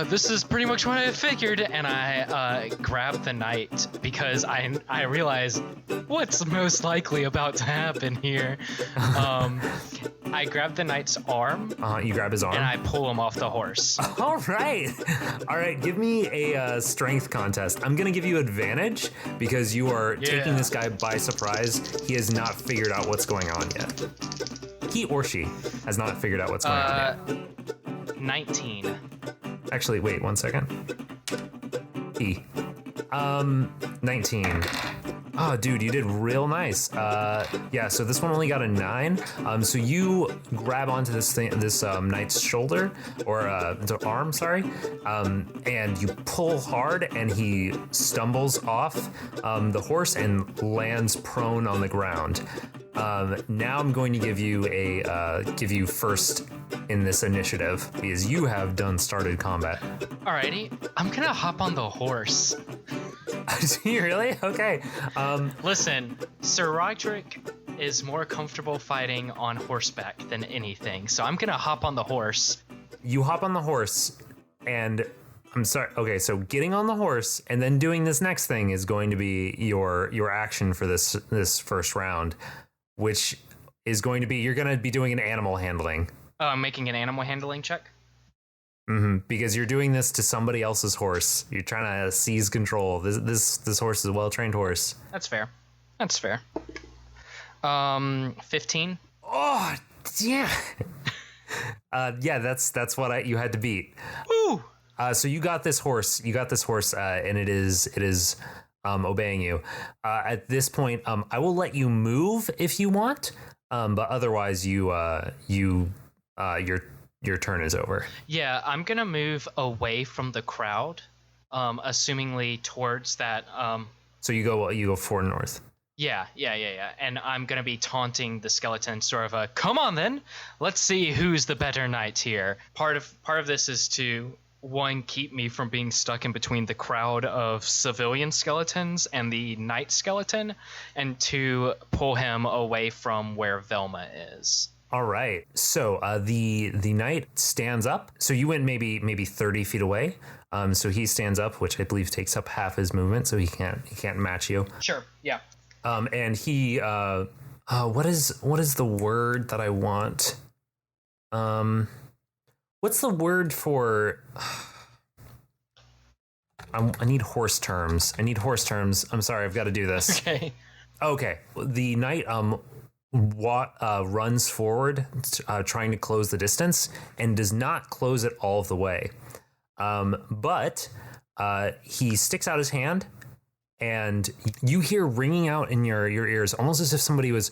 this is pretty much what I figured, and I grab the knight because I realize what's most likely about to happen here. I grab the knight's arm. You grab his arm? And I pull him off the horse. All right. Give me a strength contest. I'm going to give you advantage because you are taking this guy by surprise. He has not figured out what's going on yet. He or she has not figured out what's going on yet. 19. Actually, wait 1 second. 19. Oh, dude, you did real nice. Yeah, so this one only got a 9. So you grab onto this knight's shoulder, or the arm, sorry, and you pull hard, and he stumbles off the horse and lands prone on the ground. Now I'm going to give you first in this initiative because you have started combat. Alrighty, I'm gonna hop on the horse. Really? Okay. Listen, Sir Rodrick is more comfortable fighting on horseback than anything, so I'm gonna hop on the horse. You hop on the horse, and I'm sorry. Okay, so getting on the horse and then doing this next thing is going to be your action for this first round, which is going to be you're going to be doing an animal handling. Oh, I'm making an animal handling check? Mm-hmm, because you're doing this to somebody else's horse. You're trying to seize control. This horse is a well-trained horse. That's fair. 15. Oh, yeah. Yeah, that's what you had to beat. Woo! So you got this horse. And it is obeying you. At this point, I will let you move if you want. But otherwise, your turn is over. Yeah, I'm gonna move away from the crowd, assumingly towards that. So you go 4 north. Yeah. And I'm gonna be taunting the skeleton, sort of come on then, let's see who's the better knight here. Part of this is to, one, keep me from being stuck in between the crowd of civilian skeletons and the knight skeleton, and to pull him away from where Velma is. All right. So the knight stands up. So you went maybe 30 feet away. So he stands up, which I believe takes up half his movement. So he can't match you. Sure. Yeah. And he what is the word that I want? What's the word for? I need horse terms. I'm sorry, I've got to do this. Okay. The knight runs forward, trying to close the distance, and does not close it all of the way. But he sticks out his hand, and you hear ringing out in your ears, almost as if somebody was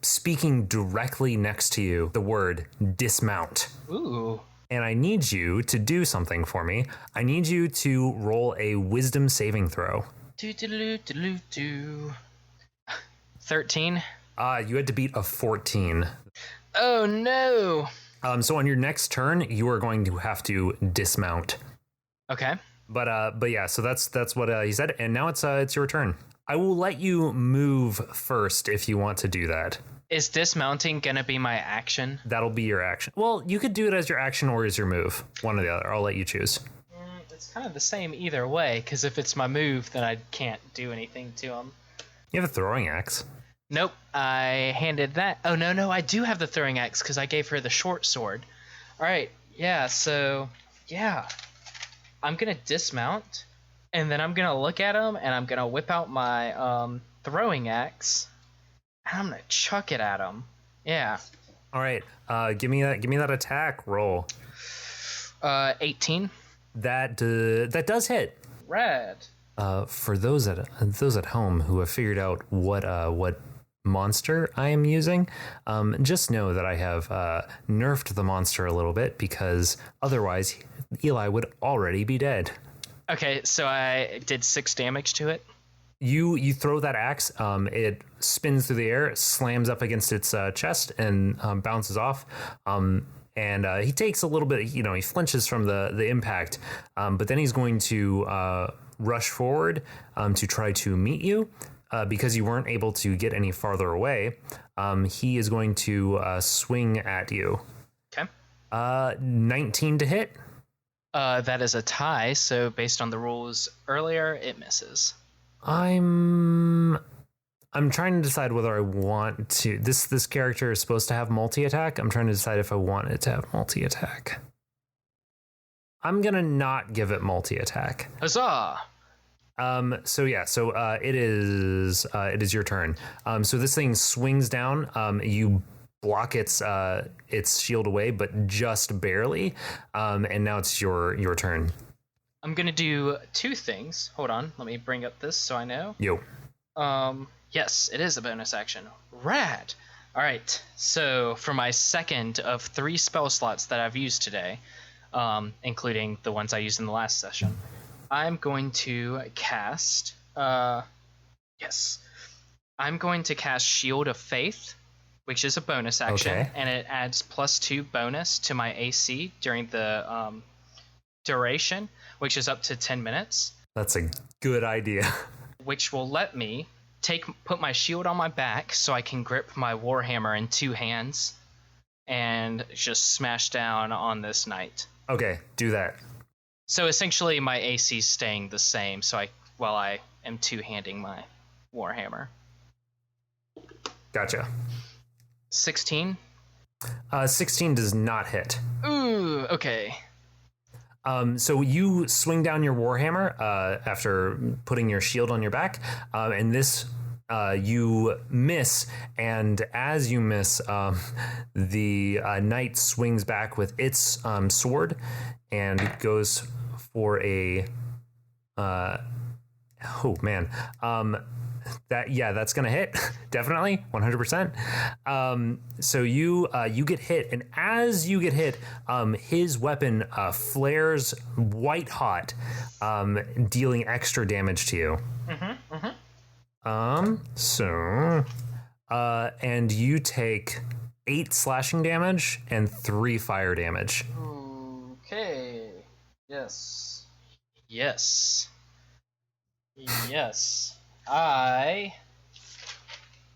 speaking directly next to you, the word dismount. Ooh. And I need you to do something for me. I need you to roll a wisdom saving throw. 13. You had to beat a 14. Oh no. So on your next turn, you are going to have to dismount. Okay. But yeah, so that's what he said, and now it's your turn. I will let you move first if you want to do that. Is dismounting gonna be my action? That'll be your action. Well, you could do it as your action or as your move. One or the other. I'll let you choose. It's kind of the same either way, because if it's my move, then I can't do anything to him. You have a throwing axe. Nope, I handed that. Oh, no, I do have the throwing axe because I gave her the short sword. All right, yeah, so, yeah. I'm going to dismount, and then I'm going to look at him, and I'm going to whip out my throwing axe, and I'm going to chuck it at him. Yeah. All right, give me that attack roll. 18. That does hit. Rad. For those at home who have figured out what monster I am using, just know that I have nerfed the monster a little bit, because otherwise Eli would already be dead. Okay, so I did 6 damage to it. You throw that axe, it spins through the air, slams up against its chest, and bounces off. And he takes a little bit, he flinches from the impact, but then he's going to rush forward to try to meet you. Because you weren't able to get any farther away, he is going to swing at you. Okay. 19 to hit. That is a tie, so based on the rules earlier, it misses. I'm trying to decide whether I want to. This character is supposed to have multi-attack. I'm trying to decide if I want it to have multi-attack. I'm gonna not give it multi-attack. Huzzah! So it is your turn. So this thing swings down. You block its shield away, but just barely. And now it's your turn. I'm gonna do 2 things. Hold on, let me bring up this so I know. Yo. Yes, it is a bonus action. Rad! Alright, so for my second of 3 spell slots that I've used today, including the ones I used in the last session, I'm going to cast... I'm going to cast Shield of Faith, which is a bonus action, and it adds +2 bonus to my AC during the duration, which is up to 10 minutes. That's a good idea. Which will let me put my shield on my back so I can grip my Warhammer in 2 hands and just smash down on this knight. Okay, do that. So essentially my AC is staying the same while I am 2-handing my Warhammer. Gotcha. 16? 16 does not hit. Ooh, okay. So you swing down your Warhammer after putting your shield on your back, and this you miss, and as you miss, the knight swings back with its sword and goes for a that's gonna hit. Definitely 100%. So you get hit, and as you get hit, his weapon flares white hot, dealing extra damage to you. And you take 8 slashing damage and 3 fire damage. Okay. Yes. I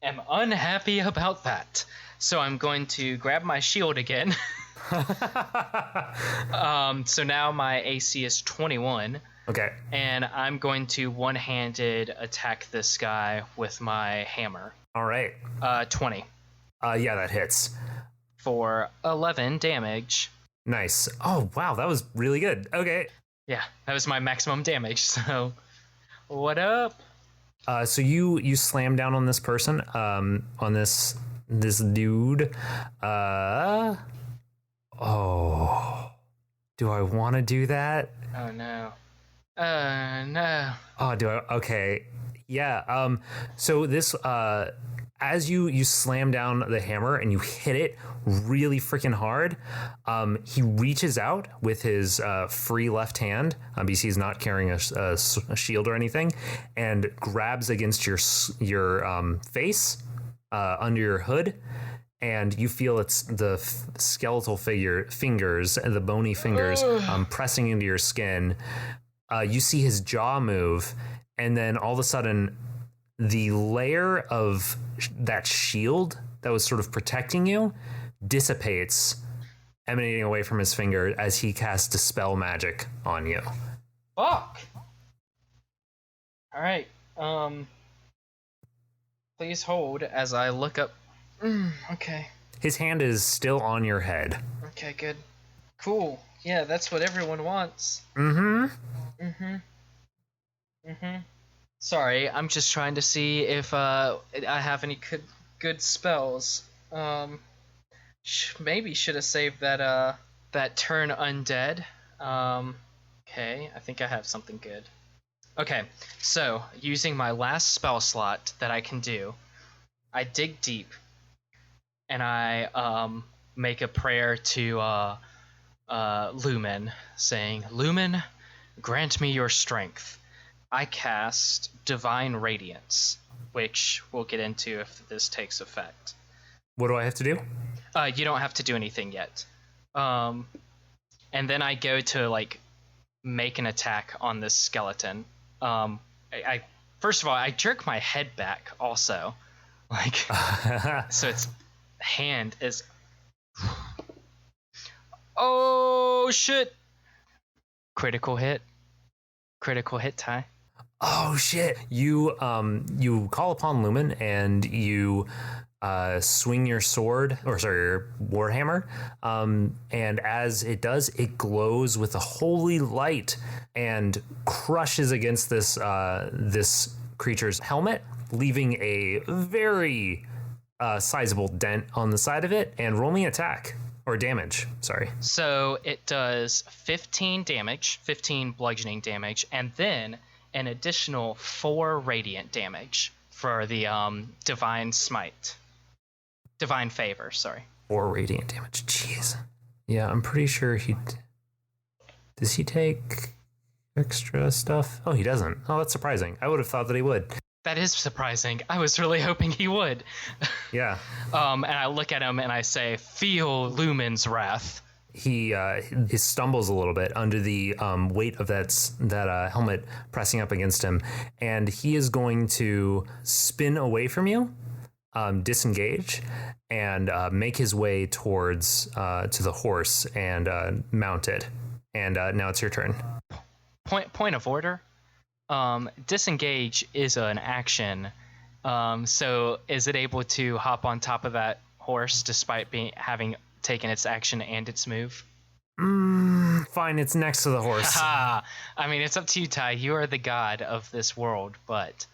am unhappy about that. So I'm going to grab my shield again. So now my AC is 21. Okay. And I'm going to one-handed attack this guy with my hammer. All right. 20. Yeah, that hits. For 11 damage. Nice. Oh, wow, that was really good. Okay. Yeah, that was my maximum damage. So, what up? So you slam down on this person, on this dude. Oh, do I want to do that? Oh no. No. Oh, do I? Okay. Yeah. So this, as you slam down the hammer and you hit it really freaking hard, he reaches out with his free left hand, because he's not carrying a shield or anything, and grabs against your face under your hood. And you feel it's the skeletal fingers, the bony fingers, pressing into your skin. You see his jaw move, and then all of a sudden, the layer of that shield that was sort of protecting you dissipates, emanating away from his finger as he casts Dispel Magic on you. Fuck. All right. Please hold as I look up. Okay. His hand is still on your head. Okay, good. Cool. Yeah, that's what everyone wants. Sorry, I'm just trying to see if I have any good spells. Maybe should have saved that turn undead. Okay, I think I have something good. Okay, so using my last spell slot that I can do, I dig deep, and I make a prayer to Lumen, saying, "Lumen, grant me your strength." I cast Divine Radiance, which we'll get into if this takes effect. What do I have to do? You don't have to do anything yet. And then I go to make an attack on this skeleton. I first of all, I jerk my head back also, so its hand is. Oh shit! Critical hit, Ty. Oh shit! You call upon Lumen and you swing your sword, or sorry, your warhammer, and as it does, it glows with a holy light and crushes against this creature's helmet, leaving a very sizable dent on the side of it. And roll me attack or damage. Sorry. So it does 15 damage, 15 bludgeoning damage, and then an additional 4 radiant damage for the divine favor. Sorry. 4 radiant damage. Jeez. Yeah, I'm pretty sure does he take extra stuff? Oh, he doesn't. Oh, that's surprising. I would have thought that he would. That is surprising. I was really hoping he would. Yeah. And I look at him and I say, "Feel Lumen's wrath." He stumbles a little bit under the weight of that helmet pressing up against him, and he is going to spin away from you, disengage, and make his way towards to the horse and mount it. And now it's your turn. Point of order. Disengage is an action. So is it able to hop on top of that horse despite having taken its action and its move? Fine, it's next to the horse. I mean, it's up to you, Ty. You are the god of this world, but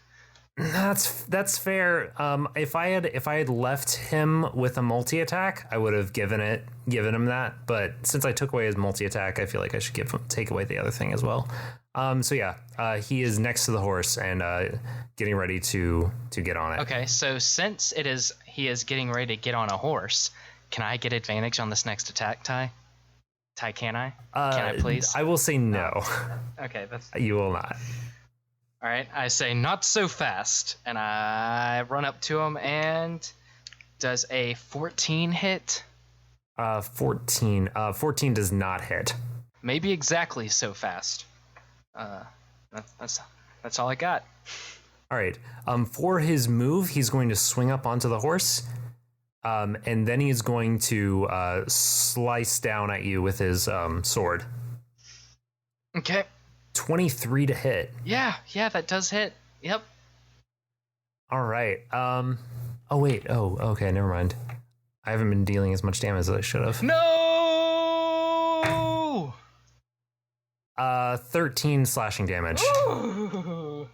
that's fair. If I had left him with a multi attack, I would have given him that. But since I took away his multi attack, I feel like I should take away the other thing as well. So yeah, he is next to the horse and getting ready to get on it. Okay, so since he is getting ready to get on a horse, can I get advantage on this next attack, Ty? Ty, can I? Can I please? I will say no. Okay, you will not. All right, I say not so fast, and I run up to him and does a 14 hit? 14 does not hit. Maybe exactly so fast. That's all I got. All right. For his move, he's going to swing up onto the horse, and then he's going to slice down at you with his sword. Okay. 23 to hit. Yeah, that does hit. Yep. All right. Oh, wait. Oh, okay. Never mind. I haven't been dealing as much damage as I should have. No! 13 slashing damage. All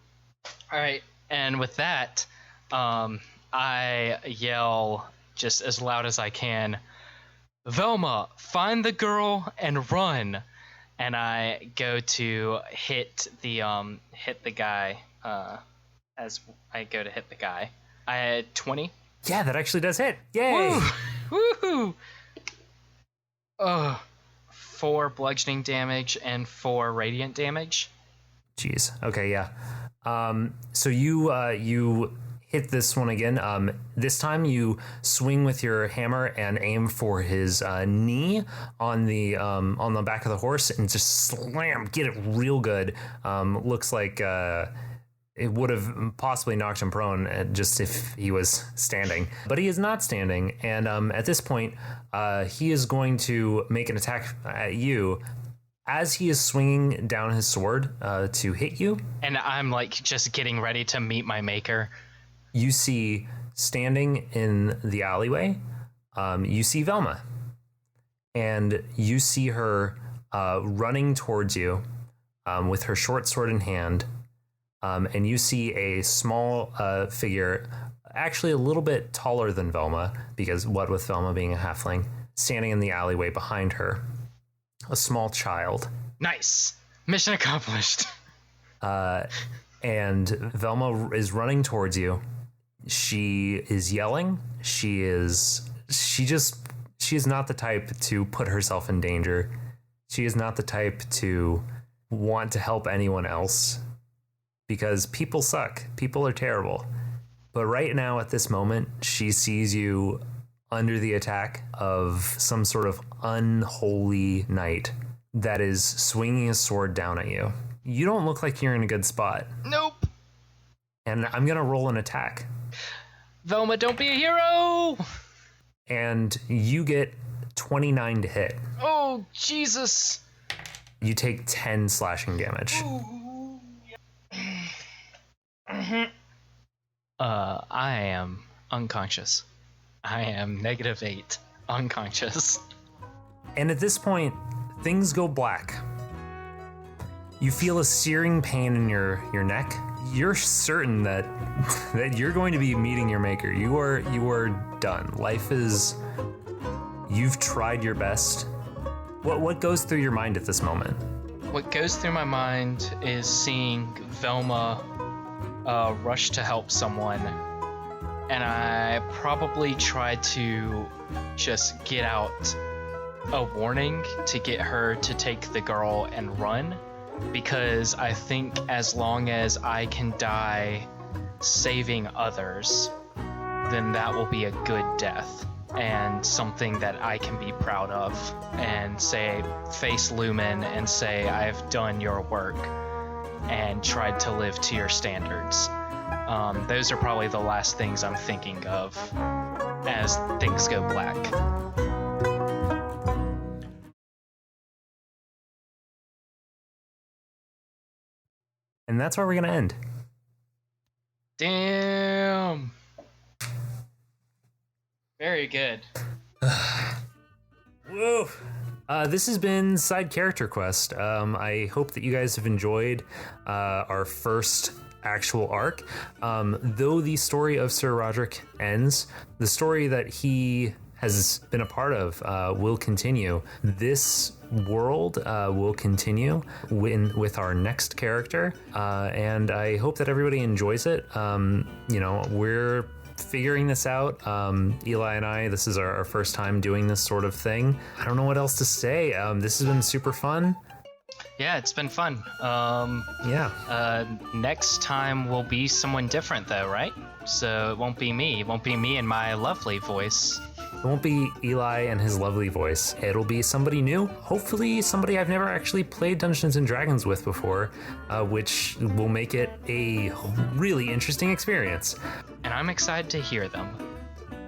right. And with that, I yell just as loud as I can, Velma, find the girl and run. And I go to hit the guy. As I go to hit the guy, I had 20. Yeah, that actually does hit. Yay! Woo! Woohoo! 4 bludgeoning damage and 4 radiant damage. Jeez. Okay, yeah. So you hit this one again. This time you swing with your hammer and aim for his knee on the back of the horse and just slam, get it real good. Looks like it would have possibly knocked him prone just if he was standing, but he is not standing. And at this point, he is going to make an attack at you. As he is swinging down his sword to hit you. And I'm like just getting ready to meet my maker. You see standing in the alleyway, you see Velma. And you see her running towards you with her short sword in hand. And you see a small figure, actually a little bit taller than Velma, because what with Velma being a halfling, standing in the alleyway behind her. A small child. Nice. Mission accomplished. And Velma is running towards you. She is yelling. She is not the type to put herself in danger. She is not the type to want to help anyone else, because people suck. People are terrible. But right now, at this moment, she sees you under the attack of some sort of unholy knight that is swinging his sword down at you. You don't look like you're in a good spot. Nope. And I'm going to roll an attack. Velma, don't be a hero! And you get 29 to hit. Oh, Jesus. You take 10 slashing damage. I am unconscious. I am -8 unconscious. And at this point, things go black. You feel a searing pain in your neck. You're certain that you're going to be meeting your maker. You are done. Life is. You've tried your best. What goes through your mind at this moment? What goes through my mind is seeing Velma rush to help someone, and I probably tried to just get out a warning to get her to take the girl and run, because I think as long as I can die saving others, then that will be a good death and something that I can be proud of and say, face Lumen and say, I've done your work and tried to live to your standards. Those are probably the last things I'm thinking of as things go black. And that's where we're going to end. Damn. Very good. Whoa. This has been Side Character Quest. I hope that you guys have enjoyed our first actual arc. Though the story of Sir Rodrick ends, the story that he has been a part of will continue. This world will continue with our next character, and I hope that everybody enjoys it. We're figuring this out. Eli and I, this is our first time doing this sort of thing. I don't know what else to say. This has been super fun. Yeah, it's been fun. Next time will be someone different though, right? So it won't be me. It won't be me and my lovely voice. It won't be Eli and his lovely voice. It'll be somebody new. Hopefully somebody I've never actually played Dungeons & Dragons with before, which will make it a really interesting experience. And I'm excited to hear them.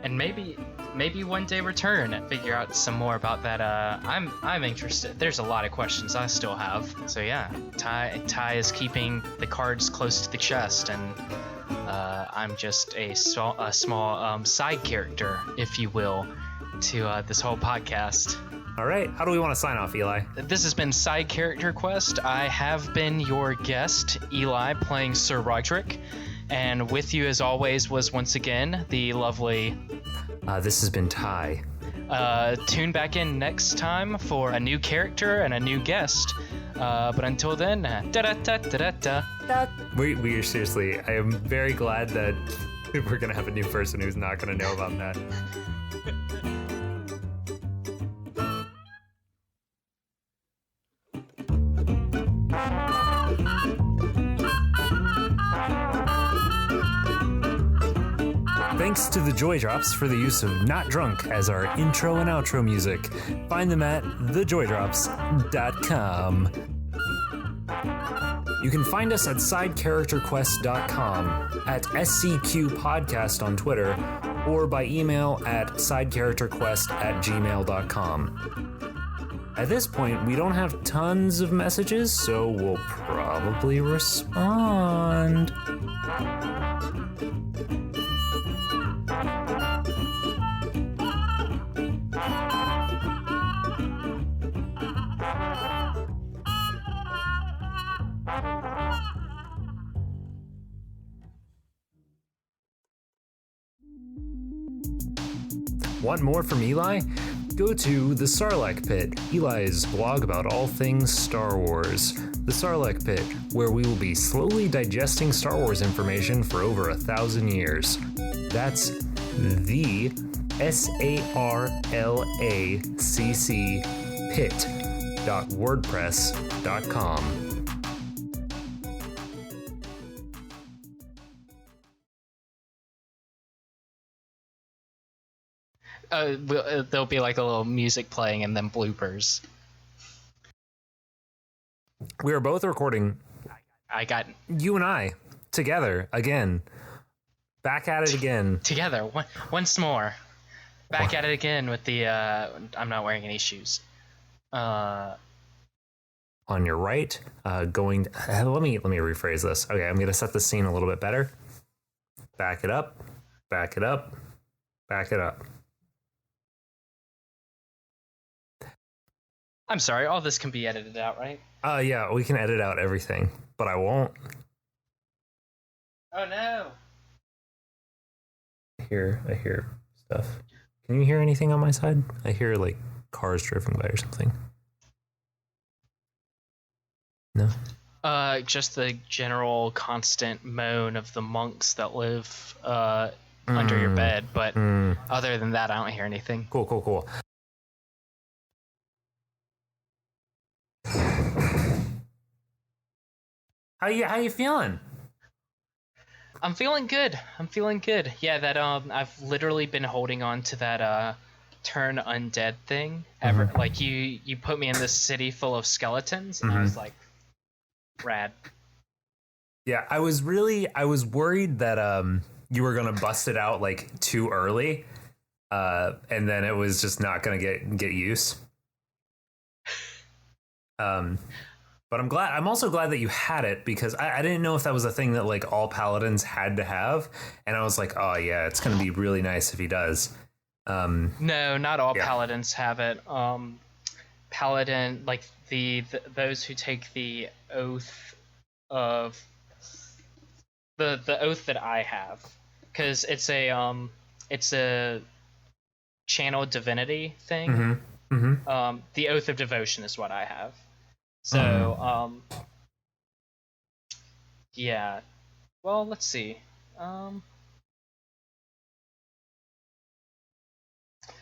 And maybe maybe one day return and figure out some more about that. I'm interested. There's a lot of questions I still have. So yeah, Ty is keeping the cards close to the chest, and I'm just a small side character, if you will, to this whole podcast. All right, how do we want to sign off, Eli? This has been Side Character Quest. I have been your guest, Eli, playing Sir Rodrick. And with you, as always, was once again the lovely... This has been Ty. Tune back in next time for a new character and a new guest. But until then, da-da-da-da-da-da. We seriously, I am very glad that we're going to have a new person who's not going to know about that. Thanks to the Joy Drops for the use of Not Drunk as our intro and outro music. Find them at thejoydrops.com. You can find us at sidecharacterquest.com, at SCQ Podcast on Twitter, or by email at sidecharacterquest@gmail.com. At this point, we don't have tons of messages, so we'll probably respond. Want more from Eli? Go to The Sarlacc Pit, Eli's blog about all things Star Wars. The Sarlacc Pit, where we will be slowly digesting Star Wars information for over 1,000 years. That's the SARLACC pit.wordpress.com. There'll be like a little music playing and then bloopers. We are both recording. I got you and I together again. Back at it again. Together once more. Back at it again with the I'm not wearing any shoes. On your right, going. Let me rephrase this. Okay, I'm gonna set the scene a little bit better. Back it up. Back it up. Back it up. I'm sorry, all this can be edited out, right? Yeah, we can edit out everything, but I won't. Oh no. I hear stuff. Can you hear anything on my side? I hear like cars driving by or something. No? Just the general constant moan of the monks that live under your bed, but other than that, I don't hear anything. Cool. How you feeling? I'm feeling good. Yeah, that I've literally been holding on to that turn undead thing ever. Like you put me in this city full of skeletons, and I was like, rad. Yeah, I was worried that you were gonna bust it out like too early, and then it was just not gonna get use. But I'm also glad that you had it, because I didn't know if that was a thing that like all paladins had to have. And I was like, oh yeah, it's going to be really nice if he does. No, not all paladins have it. Paladin, like those who take the oath of the oath that I have, because it's a channel divinity thing. The oath of devotion is what I have. So, yeah. Well, let's see.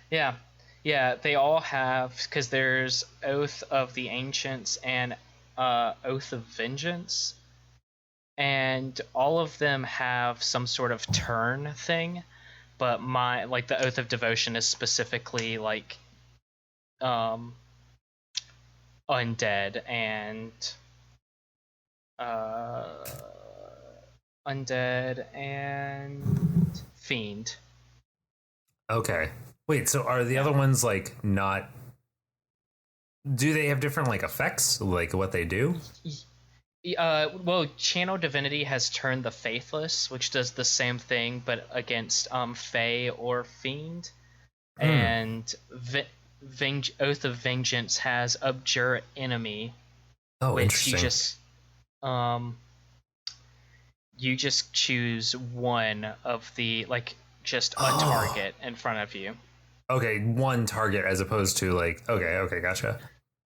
Yeah, they all have, because there's Oath of the Ancients and Oath of Vengeance, and all of them have some sort of turn thing, but the Oath of Devotion is specifically like undead and fiend. Okay. Wait, so are the other ones like not? Do they have different like effects, like what they do? Well, Channel Divinity has turned the Faithless, which does the same thing, but against Fae or Fiend. And Oath of Vengeance has Abjure Enemy, which interesting. You just choose one of the, like, just a target in front of you. Okay, one target as opposed to like okay, gotcha.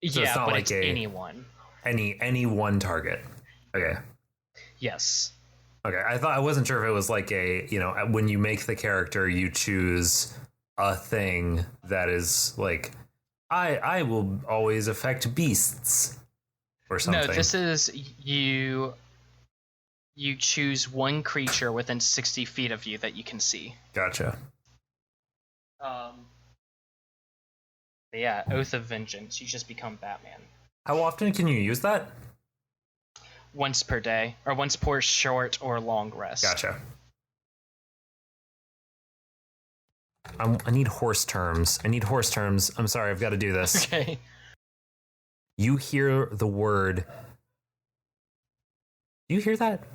So it's not but like it's anyone. Any one target. Okay. Yes. Okay, I wasn't sure if it was like a, when you make the character, you choose a thing that is like, I will always affect beasts or something. No, this is you choose one creature within 60 feet of you that you can see. Gotcha. Yeah, Oath of Vengeance. You just become Batman. How often can you use that? Once per day, or once per short or long rest. Gotcha. I need horse terms. I'm sorry, I've got to do this. Okay. You hear the word. Do you hear that?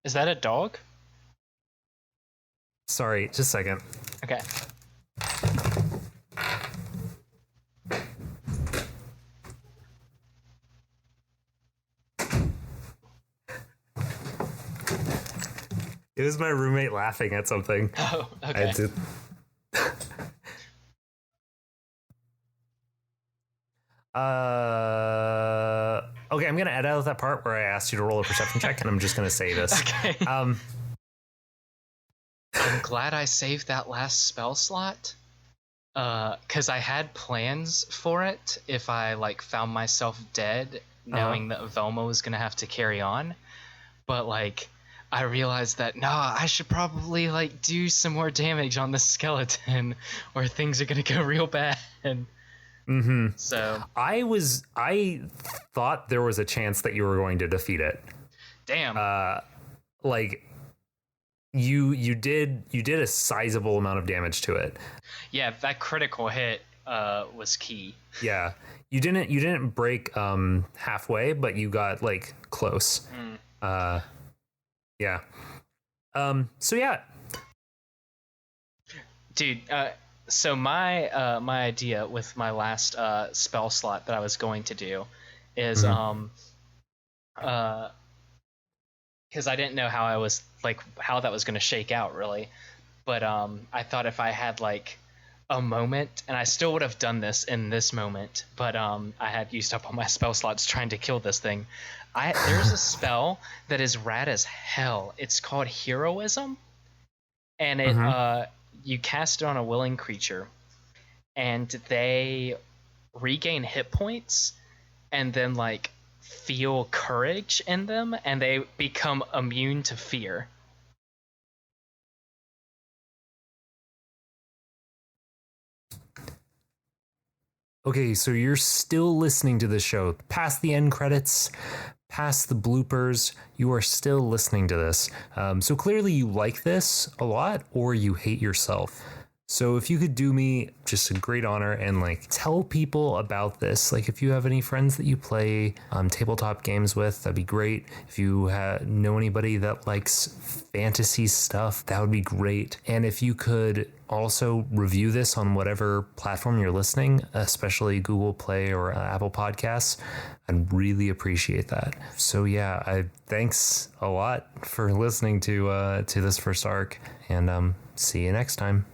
Is that a dog? Sorry, just a second. Okay. It was my roommate laughing at something. Oh, okay. Okay, I'm going to edit out that part where I asked you to roll a perception check, and I'm just going to say this. Okay. I'm glad I saved that last spell slot, because I had plans for it if I, like, found myself dead, knowing that Velma was going to have to carry on. But, like, I realized that, I should probably, like, do some more damage on the skeleton, or things are going to go real bad. Mm-hmm. So I thought there was a chance that you were going to defeat it. Damn. Like you did a sizable amount of damage to it. Yeah, that critical hit was key. Yeah. You didn't break halfway, but you got like close. Yeah. So yeah. Dude, so my idea with my last spell slot that I was going to do is because I didn't know how how that was going to shake out really, but I thought if I had like a moment, and I still would have done this in this moment, but I had used up all my spell slots trying to kill this thing. There's a spell that is rad as hell. It's called Heroism, and it you cast it on a willing creature, and they regain hit points, and then like feel courage in them, and they become immune to fear. Okay, so you're still listening to the show past the end credits, past the bloopers. You are still listening to this. So clearly you like this a lot, or you hate yourself. So if you could do me just a great honor and like tell people about this, like if you have any friends that you play tabletop games with, that'd be great. If you know anybody that likes fantasy stuff, that would be great. And if you could also review this on whatever platform you're listening, especially Google Play or Apple Podcasts, I'd really appreciate that. So yeah, thanks a lot for listening to this first arc, and see you next time.